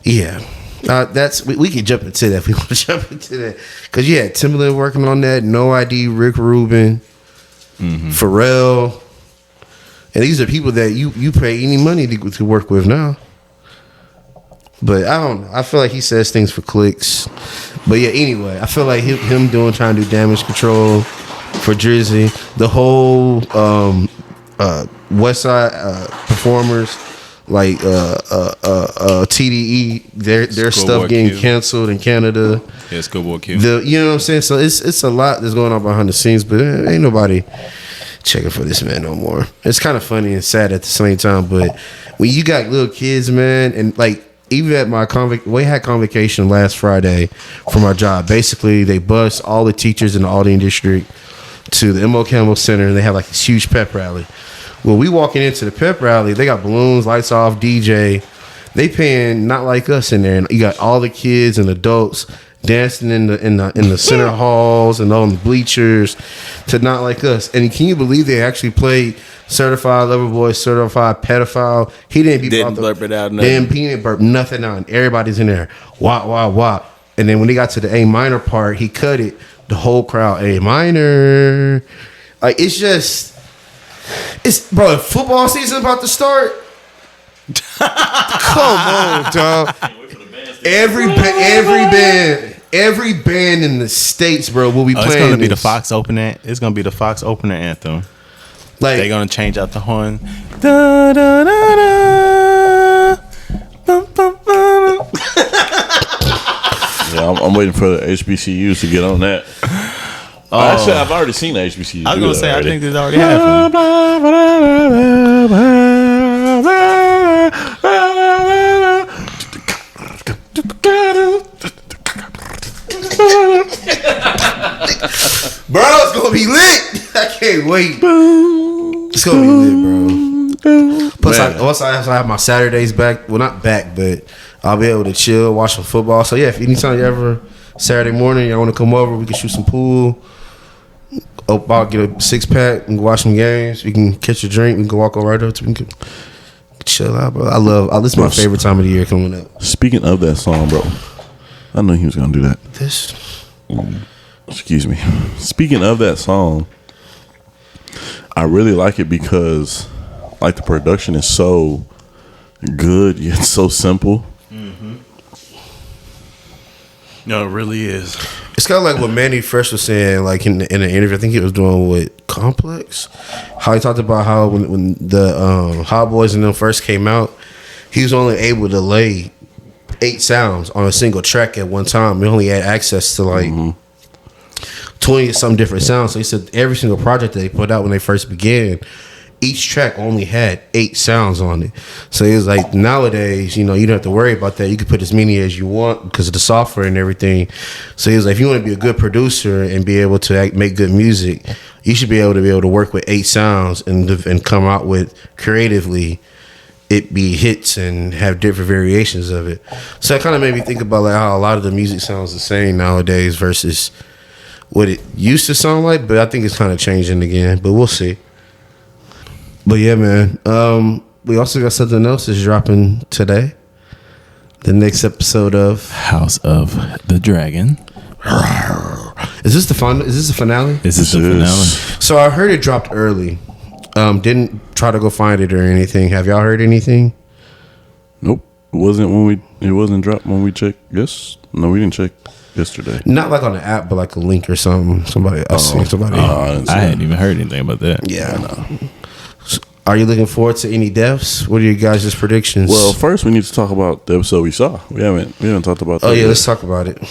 S3: yeah. That's we can jump into that if we want to jump into that, because you had Timbaland working on that, No ID, Rick Rubin, Pharrell, and these are people that you pay any money to work with now. But I don't know. I feel like he says things for clicks. But yeah, anyway, I feel like him trying to do damage control for Drizzy, the whole West Side performers. Like TDE, their stuff getting canceled in Canada.
S2: Yeah, Schoolboy Q.
S3: You know what I'm saying? So it's a lot that's going on behind the scenes, but ain't nobody checking for this man no more. It's kind of funny and sad at the same time. But when you got little kids, man, and like even at my we had convocation last Friday for my job. Basically, they bus all the teachers in the Aldine district to the M.O. Campbell Center, and they have like this huge pep rally. Well, we walking into the pep rally, they got balloons, lights off, DJ. They paying not like us in there, and you got all the kids and adults dancing in the center halls and on the bleachers to not like us. And can you believe they actually played Certified Lover Boy, Certified Pedophile? He didn't
S2: blurp it out. Nothing.
S3: He didn't burp nothing out. Everybody's in there. Wah wah wah. And then when they got to the A minor part, he cut it. The whole crowd A minor. Like it's just. Bro, football season about to start. Come on, dog. Every band in the States, bro, will be playing.
S2: It's gonna be
S3: this.
S2: the Fox opener. It's gonna be the Fox opener anthem.
S3: Like
S2: they're gonna change out the horn. Da, da, da, da. Bum, bum, bum.
S1: Yeah, I'm waiting for the HBCUs to get on that. Actually, I've already seen the HBCUs.
S2: I was gonna say,
S1: already.
S2: I think this already happened.
S3: bro, it's gonna be lit. I can't wait. It's gonna be lit, bro. Plus, once I have my Saturdays back, well, not back, but I'll be able to chill, watch some football. So yeah, if anytime you ever Saturday morning, y'all want to come over, we can shoot some pool. I'll get a 6-pack and go watch some games. We can catch a drink. We can go walk over right up to. We can chill out, bro. This is my favorite time of the year coming up.
S1: Speaking of that song, bro, I knew he was gonna do that. Excuse me. Speaking of that song, I really like it because, like, the production is so good yet so simple.
S2: No, it really is.
S3: It's kind of like what Manny Fresh was saying, like in an interview. I think he was doing with Complex. How he talked about how when the Hot Boys and them first came out, he was only able to lay 8 sounds on a single track at one time. He only had access to like 20 some different sounds. So he said every single project that they put out when they first began, each track only had 8 sounds on it. So it was like nowadays, you don't have to worry about that. You can put as many as you want because of the software and everything. So he was like, if you want to be a good producer and be able to make good music, you should be able to work with 8 sounds and come out with creatively it be hits and have different variations of it. So it kind of made me think about like how a lot of the music sounds the same nowadays versus what it used to sound like. But I think it's kind of changing again. But we'll see. But yeah, man. We also got something else that's dropping today. The next episode of
S2: House of the Dragon.
S3: Is this the final? Is this the finale?
S2: This is the finale.
S3: So I heard it dropped early. Didn't try to go find it or anything. Have y'all heard anything?
S1: Nope. It wasn't dropped when we checked. Yes. No, we didn't check yesterday.
S3: Not like on the app, but like a link or something. Somebody. I seen somebody.
S2: I hadn't even heard anything about that.
S3: Yeah. Are you looking forward to any deaths? What are your guys' predictions?
S1: Well, first we need to talk about the episode we saw. We haven't talked about that.
S3: Oh yeah,
S1: yet.
S3: let's talk about it.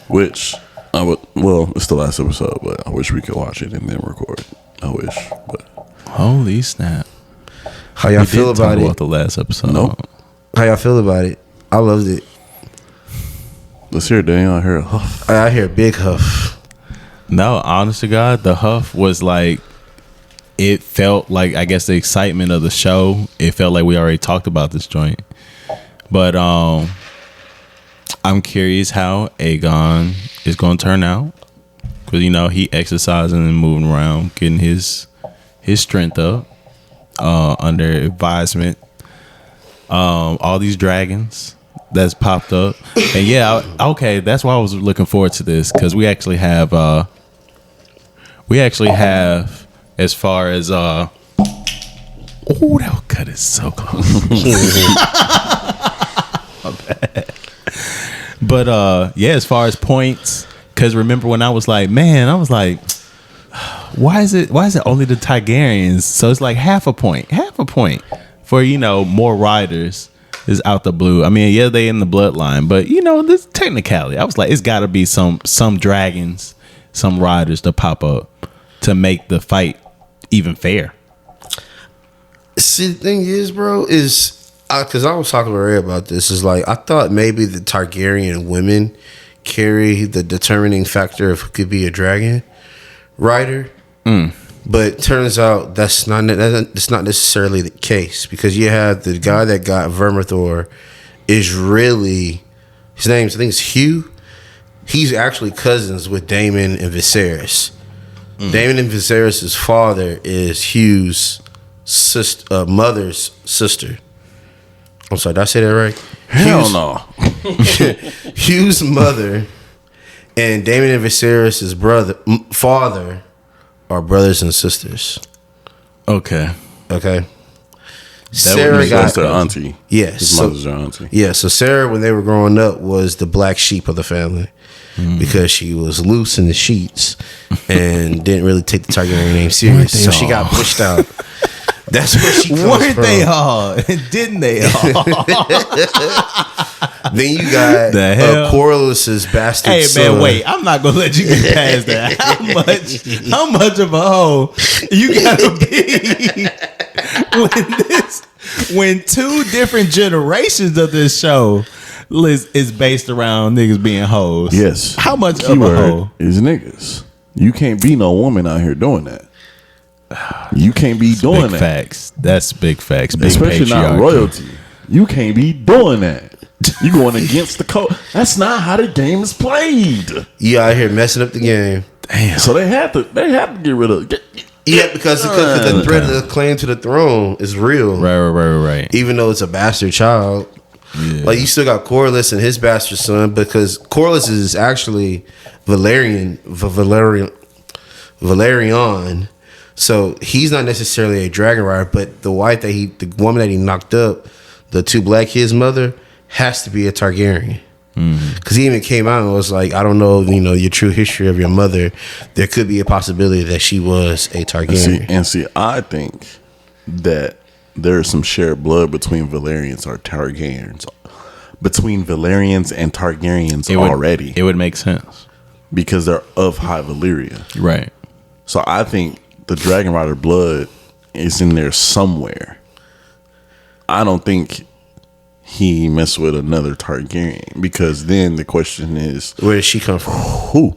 S1: Which I would. Well, it's the last episode, but I wish we could watch it and then record. I wish, but
S2: Holy snap!
S3: How y'all feel about it?
S2: About the last episode.
S1: Nope.
S3: How y'all feel about it? I loved it.
S1: Let's hear it, Daniel. I hear a huff.
S3: I hear a big huff.
S2: No, honest to God, the huff was like, it felt like, I guess, the excitement of the show. It felt like we already talked about this joint. But I'm curious how Aegon is going to turn out. Because, he exercising and moving around, getting his strength up under advisement. All these dragons that's popped up. And yeah, okay, that's why I was looking forward to this. Because we actually have, as far as that cut is so close. My bad. But yeah, as far as points, because remember when I was like, why is it only the Targaryens? So it's like half a point for more riders is out the blue. I mean, yeah, they in the bloodline, but this technicality. I was like, it's got to be some dragons, some riders to pop up to make the fight even fair.
S3: See, the thing is, bro, is because I was talking to Ray about this. Is like I thought maybe the Targaryen women carry the determining factor of who could be a dragon rider, but turns out that's not necessarily the case because you have the guy that got Vermithor is really his name. I think it's Hugh. He's actually cousins with Daemon and Viserys. Daemon and Viserys' father is Hugh's mother's sister. I'm sorry, did I say that right?
S1: Hell no.
S3: Hugh's mother and Daemon and Viserys' father are brothers and sisters.
S2: Okay.
S3: Sarah got
S1: their auntie.
S3: Yes.
S1: His mother's their auntie.
S3: Yeah, so Sarah, when they were growing up, was the black sheep of the family because she was loose in the sheets and didn't really take the Targaryen name serious. So she got pushed out. That's where she comes
S2: Weren't
S3: from.
S2: they all? Didn't they all?
S3: Then you got Corlys's bastard son.
S2: Hey man, wait! I'm not gonna let you get past that. How much of a hoe you gotta be when 2 different generations of this show is based around niggas being hoes?
S1: Yes.
S2: How much of a hoe
S1: is niggas? You can't be no woman out here doing that. You can't be doing that.
S2: Facts. That's big facts. Big
S1: Especially not
S2: patriarchy.
S1: royalty. You can't be doing that. You going against the code. That's not how the game is played.
S3: You out here messing up the game.
S1: Damn. So they have to get rid of.
S3: Yeah, because the threat of the claim to the throne is real.
S2: Right.
S3: Even though it's a bastard child.
S2: Yeah.
S3: Like you still got Corlys and his bastard son because Corlys is actually Valerian. So he's not necessarily a dragon rider, but the woman that he knocked up, the 2 black kids' mother, has to be a Targaryen. Because he even came out and was like, I don't know, your true history of your mother. There could be a possibility that she was a Targaryen.
S1: See, I think that there's some shared blood between Valerians or Targaryens. Between Valerians and Targaryens already.
S2: It would make sense.
S1: Because they're of High Valyria.
S2: Right.
S1: So I think the Dragon Rider blood is in there somewhere. I don't think he messed with another Targaryen, because then the question is,
S3: where did she come from?
S1: Who?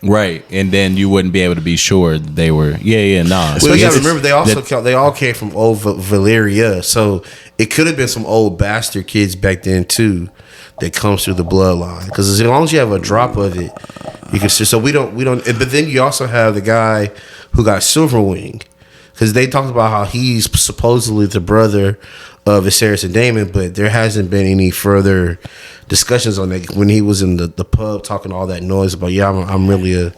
S2: Right, and then you wouldn't be able to be sure that they were. Nah.
S3: Well, you got to remember, they all came from old Valyria, so it could have been some old bastard kids back then too that comes through the bloodline. Because as long as you have a drop of it, you can. So we don't. But then you also have the guy who got Silverwing, because they talked about how he's supposedly the brother of Viserys and Daemon, but there hasn't been any further discussions on that. When he was in the pub talking all that noise about, I'm really a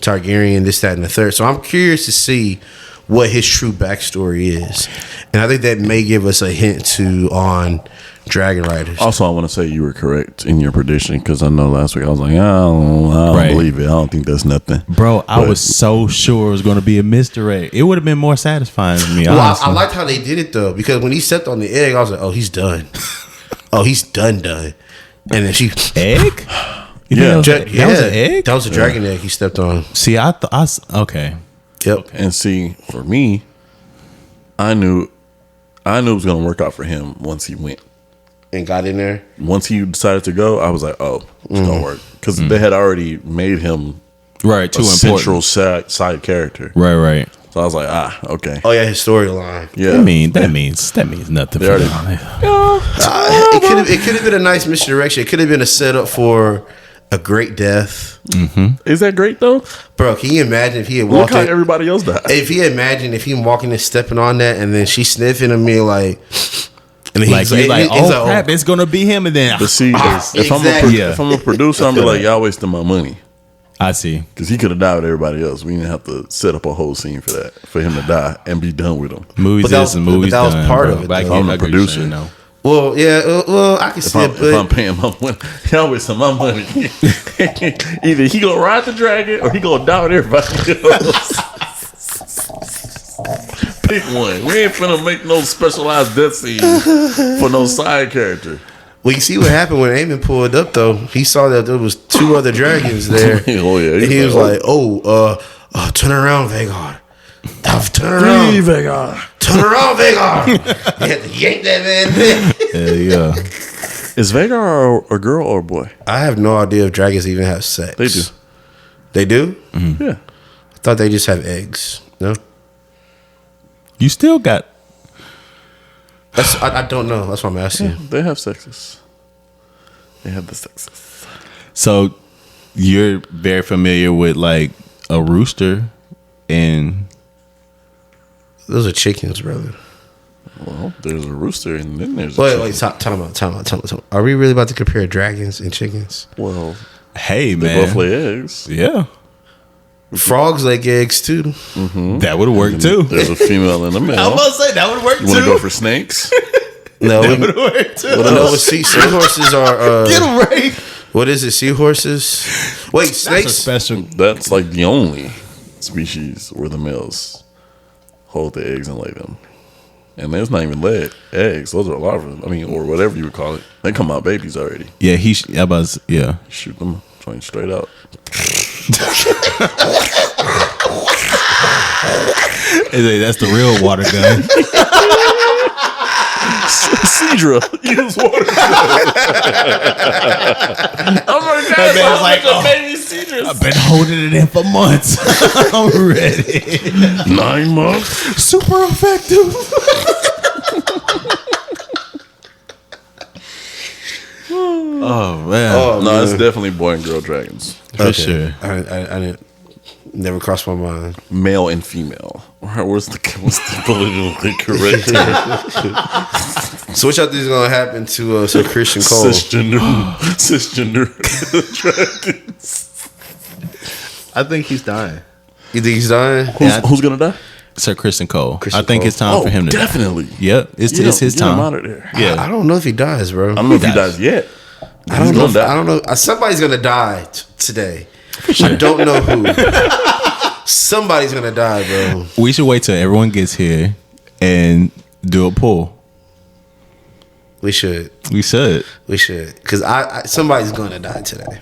S3: Targaryen, this, that, and the third. So I'm curious to see what his true backstory is, and I think that may give us a hint on Dragon Riders.
S1: Also, I want to say you were correct in your prediction, because I know last week I was like, I don't believe it. I don't think that's nothing.
S2: Bro, I was so sure it was going to be a mystery. It would have been more satisfying to me.
S3: Well, I liked how they did it though, because when he stepped on the egg, I was like, oh, he's done. Oh, he's done. And then she
S2: egg.
S1: Yeah,
S2: that was an egg.
S3: That was a dragon egg he stepped on.
S2: See, I thought okay.
S3: Yep.
S1: Okay. And see, for me, I knew it was going to work out for him once he went.
S3: And got in there.
S1: Once he decided to go, I was like, oh, it's going to work. Because they had already made him
S2: too
S1: a
S2: important.
S1: central side character.
S2: Right.
S1: So I was like, okay.
S3: Oh yeah, his storyline.
S1: Yeah.
S2: That means nothing. For
S3: It could have been a nice misdirection. It could have been a setup for a great death.
S2: Mm-hmm.
S1: Is that great though?
S3: Bro, can you imagine if he had
S1: Look
S3: walked
S1: how
S3: in,
S1: everybody else died.
S3: if he imagined if he walking and stepping on that, and then she sniffing at me like, and
S2: like crap, it's gonna be him, and then
S1: But see, if I'm a producer, I'm be like, y'all wasting my money.
S2: I see,
S1: because he could have died with everybody else. We didn't have to set up a whole scene for that, for him to die and be done with him.
S2: Movies
S3: But that was part of it,
S2: But
S3: though.
S1: I'm a producer.
S3: Well, yeah, I can see it.
S1: If I'm paying my money, y'all wasting my money. Either he gonna ride the dragon or he gonna die with everybody else. Pick one. We ain't finna make no specialized death scene for no side character.
S3: Well, you see what happened when Aemon pulled up, though. He saw that there was 2 other dragons there.
S1: Oh yeah,
S3: and he was like, turn around, Vhagar. Turn around,
S1: Vhagar.
S3: Turn around, Vhagar. He had to yank that man.
S2: Yeah.
S1: Is Vhagar a girl or a boy?
S3: I have no idea if dragons even have sex.
S1: They do.
S3: They do?
S2: Mm-hmm.
S1: Yeah.
S3: I thought they just have eggs. No?
S2: You still got.
S3: I don't know. That's what I'm asking.
S1: Yeah, they have sexes. They have the sexes.
S2: So you're very familiar with like a rooster and.
S3: Those are chickens, brother.
S1: Well, there's a rooster and then there's a chicken.
S3: Wait, time out. Are we really about to compare dragons and chickens?
S1: Well,
S2: hey,
S1: they
S2: man.
S1: both lay eggs.
S2: Yeah.
S3: Frogs lay eggs too.
S1: Mm-hmm.
S2: That would work too.
S1: There's a female and a male.
S2: I was about to say that would work
S1: You want to
S2: too.
S1: go for snakes?
S3: No,
S2: That would work too.
S3: no. Seahorses are.
S2: Get them right.
S3: What is it? Seahorses? Wait,
S2: That's a
S3: snakes.
S2: special.
S1: That's like the only species where the males hold the eggs and lay them. And there's not even laid eggs. Those are larvae. I mean, or whatever you would call it. They come out babies already.
S2: Yeah, yeah.
S1: Shoot them joint straight out.
S2: That's the real water gun.
S1: Cedra, use water gun. Oh my God!
S2: That man's like,
S1: baby Cedras.
S2: I've been holding it in for months. I'm ready.
S1: 9 months.
S2: Super effective. Oh man.
S3: Oh,
S1: No,
S3: man.
S1: it's definitely boy and girl dragons.
S2: For sure.
S3: I didn't. Never crossed my mind.
S1: Male and female. What's the politically correct term?
S3: So what y'all think is gonna happen to Sir Christian Cole?
S1: Cisgender dragons.
S3: I think he's dying. You think he's dying?
S1: Who's gonna die?
S2: Sir Christian Cole.
S3: Christian
S2: I think
S3: Cole.
S2: it's time for him to
S1: definitely.
S2: Die. Yep. It's his
S1: Get him
S2: time.
S1: out of there.
S2: Yeah.
S3: I don't know if he dies, bro.
S1: I don't know if he dies yet.
S3: I don't know. I don't know. Somebody's gonna die today. I don't know who. Somebody's gonna die, bro.
S2: We should wait till everyone gets here and do a poll.
S3: We should.
S2: We should.
S3: We should. Because somebody's gonna die today.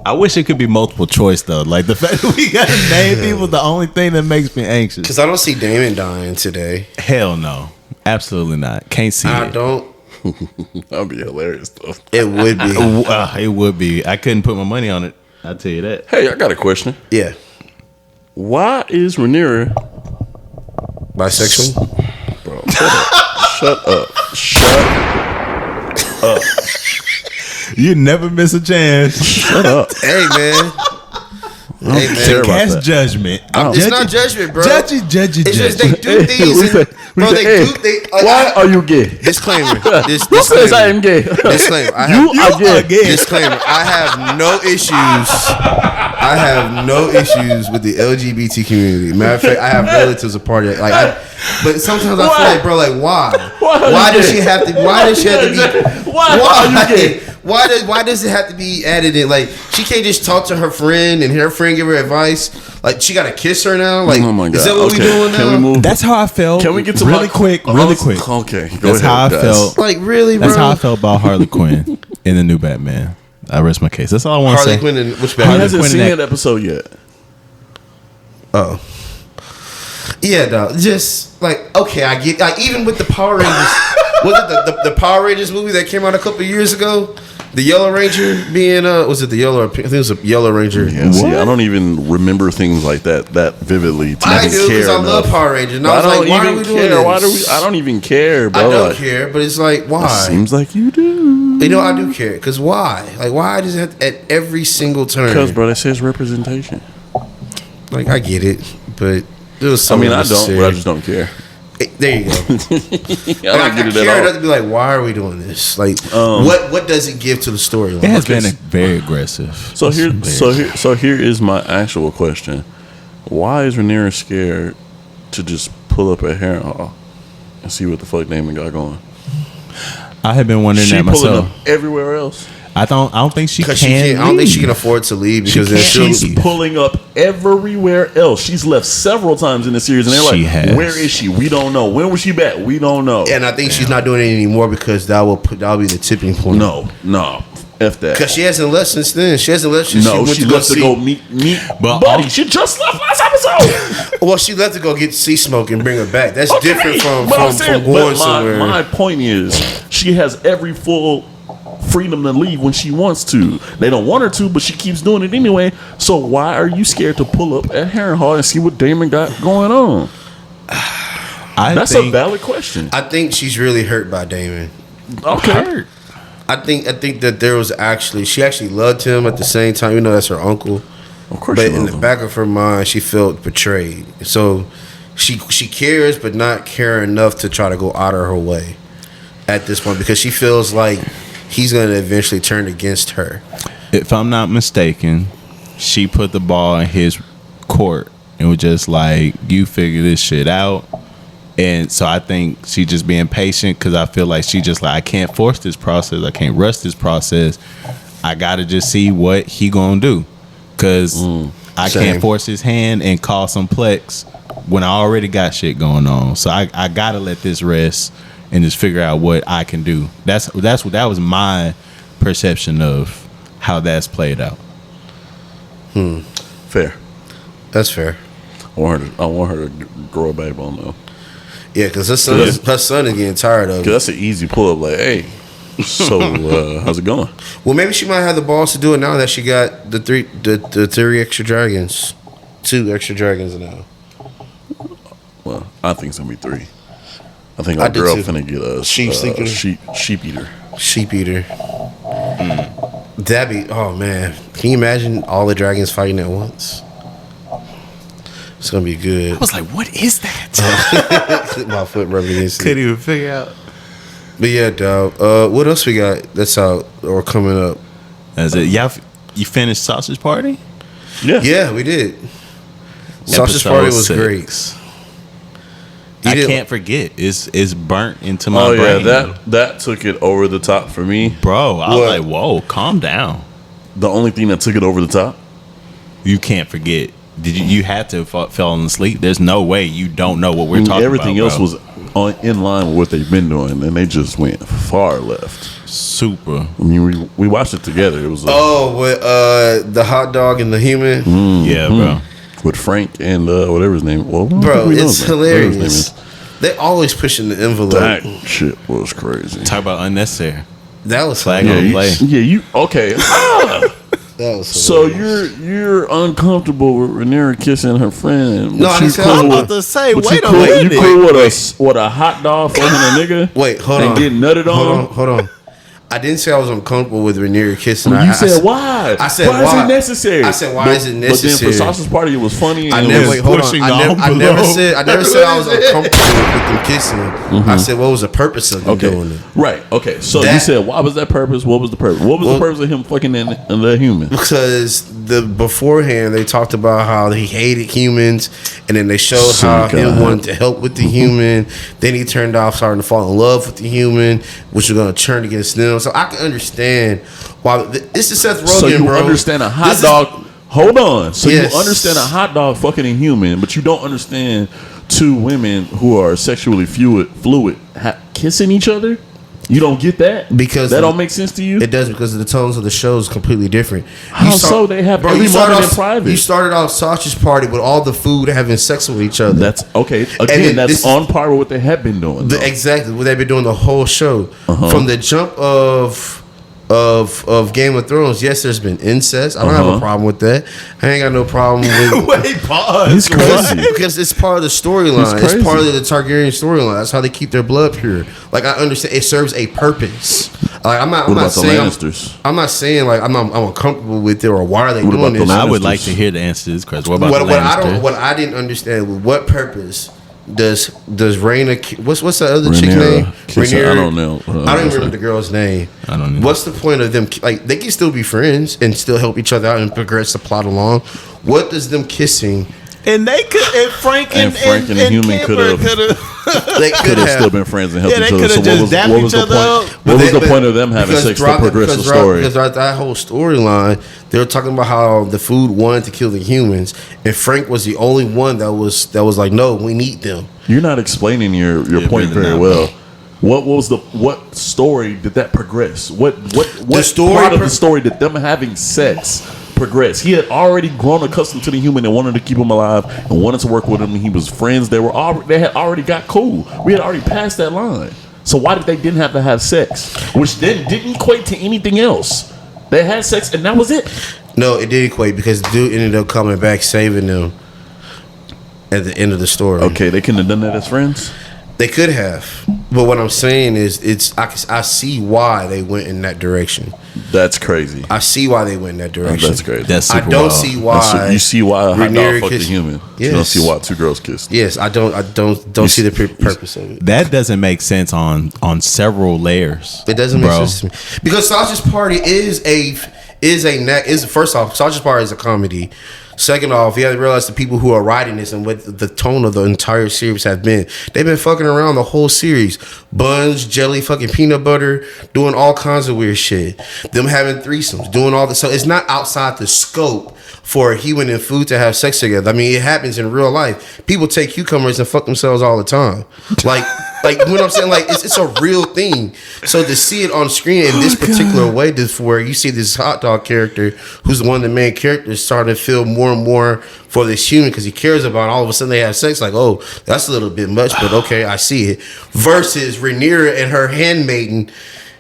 S2: I wish it could be multiple choice though. Like the fact that we gotta name people, the only thing that makes me anxious.
S3: Because I don't see Damon dying today.
S2: Hell no, absolutely not. Can't see
S3: I
S2: it.
S3: don't.
S1: That'd be hilarious though.
S3: It would be.
S2: It would be. I couldn't put my money on it. I'll tell you that.
S1: Hey, I got a question.
S3: Yeah.
S1: Why is Rhaenyra
S3: Bisexual?
S1: Bro, shut up. Shut up.
S2: You never miss a chance.
S1: Shut up.
S3: Hey, man. Hey, man.
S2: Cast judgment.
S3: It's not judgment, bro.
S2: Judge it.
S3: It's just they do things.
S1: Why are you gay?
S3: Disclaimer.
S1: Who says I am gay?
S3: Disclaimer.
S1: You are gay.
S3: Disclaimer. I have no issues. I have no issues with the LGBT community. Matter of fact, I have relatives a part of it. But sometimes I feel like, bro, like why? Why does she have to? Why does she have to be? Why are you gay? Why does it have to be added in? Like she can't just talk to her friend and her friend give her advice. Like she gotta kiss her now. Like
S1: oh my God.
S3: Is that what we doing now?
S1: Can we move?
S2: That's how I felt.
S1: Can we get to
S2: really quick?
S1: Okay,
S2: That's how I felt.
S3: Like really, bro.
S2: That's how I felt about Harley Quinn in the new Batman. I rest my case. That's all I want to say.
S3: Harley Quinn and which
S1: He
S3: Batman?
S1: hasn't
S2: Quinn
S1: seen
S2: and
S1: that episode yet.
S3: Oh. Yeah, dog. Just like okay, I get like even with the Power Rangers. Was it the Power Rangers movie that came out a couple years ago? The Yellow Ranger being was it the Yellow? I think it was a Yellow Ranger.
S1: Yeah, see, I don't even remember things like that vividly.
S3: I do because I love Power Rangers. And I was like, why are we doing this?
S1: Why do we? I don't even care, bro.
S3: I don't care, but it's like why?
S1: It seems like you do.
S3: You know, I do care because why? Like why does it have to, at every single turn?
S1: Because, bro, that says representation.
S3: Like I get it, but it was so.
S1: I mean, I don't, but I just don't care.
S3: There you go.
S1: I don't get it
S3: care
S1: at all.
S3: enough to be like, why are we doing this? Like, what does it give to the storyline?
S2: It has been very aggressive.
S1: So here is my actual question: why is Rhaenyra scared to just pull up at Harrenhal and see what the fuck Damon got going?
S2: I have been wondering
S1: She
S2: that
S1: pulling
S2: myself.
S1: up everywhere else.
S2: I don't think she can.
S3: I don't think she can afford to leave because
S1: She's pulling up everywhere else. She's left several times in the series, and they're
S2: She
S1: like,
S2: has.
S1: "Where is she? We don't know. When was she back? We don't know."
S3: And I think she's not doing it anymore because that'll be the tipping point.
S1: No, F that.
S3: Because she hasn't left since then. She hasn't left since
S1: No,
S3: she
S1: she
S3: went
S1: left to go meet
S2: But
S1: Buddy. She just left last episode.
S3: Well, she left to go get sea smoke and bring her back. That's
S1: Okay,
S3: different from
S1: but I'm saying,
S3: going
S1: but
S3: somewhere.
S1: my point is, she has every full freedom to leave when she wants to. They don't want her to, but she keeps doing it anyway. So why are you scared to pull up at Harrenhal and see what Damon got going on? That's a valid question.
S3: I think she's really hurt by Damon.
S1: Okay.
S3: I think that there was she actually loved him at the same time, even though that's her uncle.
S1: Of course,
S3: But
S1: she
S3: in
S1: loves
S3: the
S1: him.
S3: back of her mind, she felt betrayed. So she cares, but not care enough to try to go out of her way at this point because she feels like he's going to eventually turn against her.
S2: If I'm not mistaken, she put the ball in his court and was just like, "You figure this shit out." And so I think she just being patient because I feel like she just like, I can't force this process. I can't rush this process. I got to just see what he going to do because I can't force his hand and cause some plex when I already got shit going on. So I got to let this rest and just figure out what I can do. That was my perception of how that's played out.
S1: Fair.
S3: That's fair.
S1: I want her to grow a backbone though.
S3: Yeah, because her son is getting tired of it.
S1: Cause that's an easy pull up. Like, hey, so how's it going?
S3: Well, maybe she might have the balls to do it now that she got the three extra dragons, 2 extra dragons now.
S1: Well, I think it's gonna be 3. I think our
S3: I did
S1: girl
S3: too.
S1: finna get a
S3: Sheep eater.
S1: sheep eater.
S3: Sheep eater. That'd be, oh man, can you imagine all the dragons fighting at once? It's gonna be good.
S2: I was like, what is that?
S3: My foot rubbing against it.
S2: Couldn't even figure out.
S3: But yeah, dog. What else we got that's out or coming up?
S2: That's it. You finished Sausage Party?
S1: Yeah.
S3: Yeah, we did. Sausage Party was great.
S2: I can't forget. It's burnt into my brain.
S1: that took it over the top for me,
S2: bro. I was like, whoa, calm down.
S1: The only thing that took it over the top,
S2: you can't forget. Did you had to fallen asleep? There's no way you don't know what we're talking
S1: everything
S2: about.
S1: Everything else was in line with what they've been doing, and they just went far left.
S2: Super.
S1: I mean, we watched it together. It was
S3: with the hot dog and the human.
S2: Yeah, bro.
S1: With Frank and whatever his name. Well,
S3: bro, it's hilarious. They always pushing the envelope.
S1: That shit was crazy.
S2: Talk about unnecessary.
S3: That was
S2: flag on play.
S1: You okay?
S3: That was
S1: so you're uncomfortable with Rhaenyra kissing her friend.
S3: No, I was
S2: about to say, wait a
S1: minute. You cool
S2: minute.
S1: with a hot dog fucking a nigga?
S3: Wait, hold on.
S1: And getting nutted on?
S3: Hold on. I didn't say I was uncomfortable with Rhaenyra kissing.
S1: You said why?
S3: I said
S1: why is it necessary?
S3: I said why is it necessary?
S1: But then for Sausage Party, it was funny.
S3: I
S1: and
S3: never
S1: it was
S3: wait. Hold
S2: pushing
S3: on. I never said I was uncomfortable with them kissing. I said what was the purpose of them doing it?
S1: Right. Okay. So you said why was that purpose? What was the purpose? What was the purpose of him fucking in the human?
S3: Because beforehand they talked about how he hated humans, and then they showed how he wanted to help with the human. Then he turned off, starting to fall in love with the human, which was going to turn against them. So I can understand why this is Seth Rogen,
S1: so you
S3: bro.
S1: Understand a hot dog? Hold on. So you understand a hot dog fucking a human, but you don't understand two women who are sexually fluid kissing each other? You don't get that?
S3: Because
S1: that don't make sense to you?
S3: It does, because the tones of the show is completely different.
S1: How so? They have every moment in private.
S3: You started off Sausage Party with all the food having sex with each other.
S1: That's okay. Again, that's on par with what they have been doing.
S3: Exactly what they've been doing the whole show. From the jump of Game of Thrones. Yes, there's been incest. I don't have a problem with that. I ain't got no problem with
S2: Wait, pause.
S1: It's crazy.
S3: because it's part of the storyline. It's part of the Targaryen storyline. That's how they keep their blood pure. Like, I understand it serves a purpose. Like, I'm not saying like I'm uncomfortable with it or why are they doing this.
S2: I would like to hear the answer to this question. What about
S3: what I didn't understand, what purpose does Rhaena, what's the other chick's name?
S1: Rhaenyra. I don't know.
S3: I don't remember the girl's name.
S2: I don't know.
S3: What's the point of them? Like, they can still be friends and still help each other out and progress the plot along. What does them kissing?
S2: And they could, and Frank and
S1: the human could have. They could have still been friends and helped each other. So what was the point? What was the point of them having sex to progress the story?
S3: Because that whole storyline, they were talking about how the food wanted to kill the humans, and Frank was the only one that was like, no, we need them.
S1: You're not explaining your point very well. What story did that progress? What part of the story did them having sex progress? He had already grown accustomed to the human and wanted to keep him alive and wanted to work with him. And he was friends. They had already got cool. We had already passed that line. So why did they didn't have to have sex? Which then didn't equate to anything else. They had sex and that was it.
S3: No, it did equate because the dude ended up coming back saving them at the end of the story.
S1: Okay, they couldn't have done that as friends.
S3: They could have, but what I'm saying is, I see why they went in that direction.
S1: That's crazy.
S3: I see why they went in that direction.
S1: That's crazy.
S2: That's super
S3: I don't
S2: wild.
S3: see why.
S1: You see why a hot dog fucked a human.
S3: Yes.
S1: You don't see why two girls kissed.
S3: Yes, I don't see the purpose of it.
S2: That doesn't make sense on several layers.
S3: It doesn't make sense to me because Sausage Party is first off, Sausage Party is a comedy. Second off, you have to realize the people who are writing this and what the tone of the entire series have been. They've been fucking around the whole series. Buns, jelly, fucking peanut butter, doing all kinds of weird shit. Them having threesomes, doing all this. So it's not outside the scope for a human and food to have sex together. I mean, it happens in real life. People take cucumbers and fuck themselves all the time. Like you know what I'm saying? Like, it's a real thing. So to see it on screen in this particular way, where you see this hot dog character, who's one of the main characters, starting to feel more and more for this human because he cares about it. All of a sudden they have sex. Like, oh, that's a little bit much, but okay, I see it. Versus Rhaenyra and her handmaiden,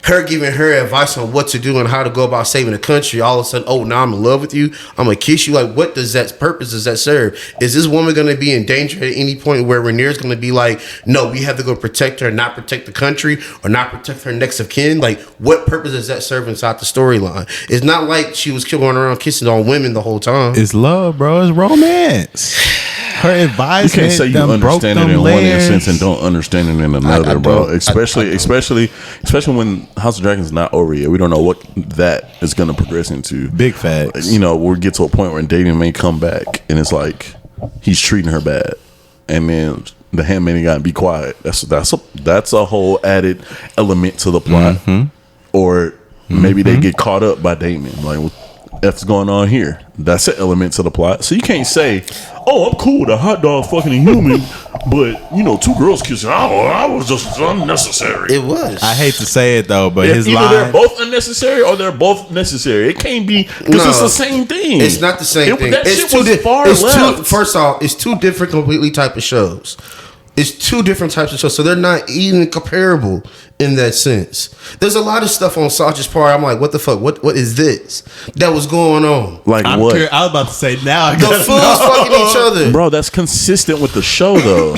S3: her giving her advice on what to do and how to go about saving the country. All of a sudden, oh, now I'm in love with you. I'm gonna kiss you. Like, what does that purpose does that serve? Is this woman gonna be in danger at any point where Rhaenyra's gonna be like, no, we have to go protect her, not protect the country, or not protect her next of kin? Like, what purpose does that serve inside the storyline? It's not like she was going around kissing on women the whole time.
S2: It's love, bro. It's romance. Her advice.
S1: You can't say you understand it in one instance and don't understand it in another, bro. Especially when House of Dragons is not over yet. We don't know what that is going to progress into.
S2: Big facts.
S1: You know, we'll get to a point where David may come back and it's like he's treating her bad, and then the handmaiden got to be quiet. That's a whole added element to the plot. Or maybe they get caught up by Damon. Like, what F's going on here? That's an element to the plot. So you can't say, "Oh, I'm cool with a hot dog fucking a human," but you know, two girls kissing. Oh, I was just unnecessary.
S3: It was.
S2: I hate to say it though, but his
S1: Either
S2: line.
S1: they're both unnecessary or they're both necessary. It can't be because it's the same thing.
S3: It's not the same thing.
S1: That
S3: It's
S1: shit was far left.
S3: First off, it's two different completely type of shows. It's two different types of shows, so they're not even comparable in that sense. There's a lot of stuff on Sasha's part. I'm like, what the fuck? What is this that was going on?
S1: Like
S2: I'm
S1: what?
S2: I was about to say now.
S3: The fools fucking each other,
S1: Bro, that's consistent with the show, though.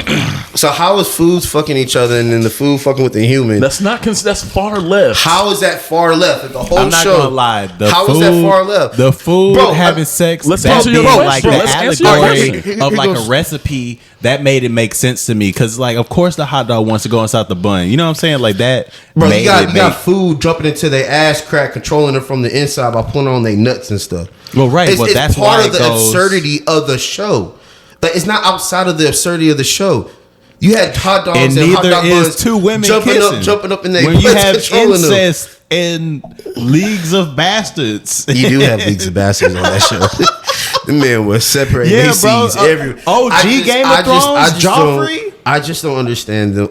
S3: So how is foods fucking each other and then the food fucking with the human?
S1: That's not. That's far left.
S3: How is that far left? Like the whole
S2: I'm not
S3: show.
S2: gonna lie.
S3: How is that far left?
S2: The food
S3: Bro,
S2: having sex.
S1: let's
S2: that
S1: answer your
S2: being
S1: question,
S2: like
S1: bro.
S2: the
S1: Let's answer your
S2: allegory
S1: question.
S2: of like
S3: Here
S2: a recipe that made it make sense to me. Because like, of course, the hot dog wants to go inside the bun. You know what I'm saying? Like that.
S3: Bro,
S2: made
S3: you
S2: it
S3: got food jumping into their ass crack, controlling them from the inside by pulling on their nuts and stuff.
S2: Well, right.
S3: It's,
S2: Well,
S3: it's
S2: that's
S3: part
S2: why
S3: of the
S2: it goes,
S3: absurdity of the show. Like it's not outside of the absurdity of the show. You had hot dogs
S2: and
S3: and hot
S2: neither
S3: dog
S2: is
S3: buns
S2: two women
S3: jumping up in their
S2: when you
S3: butts,
S2: have
S3: controlling them.
S2: incest and leagues of bastards.
S3: You do have leagues of bastards on that show. The man was separating
S2: Yeah,
S3: his
S2: bro.
S3: seeds every.
S2: OG Game of Thrones, Joffrey?
S3: I just don't understand them.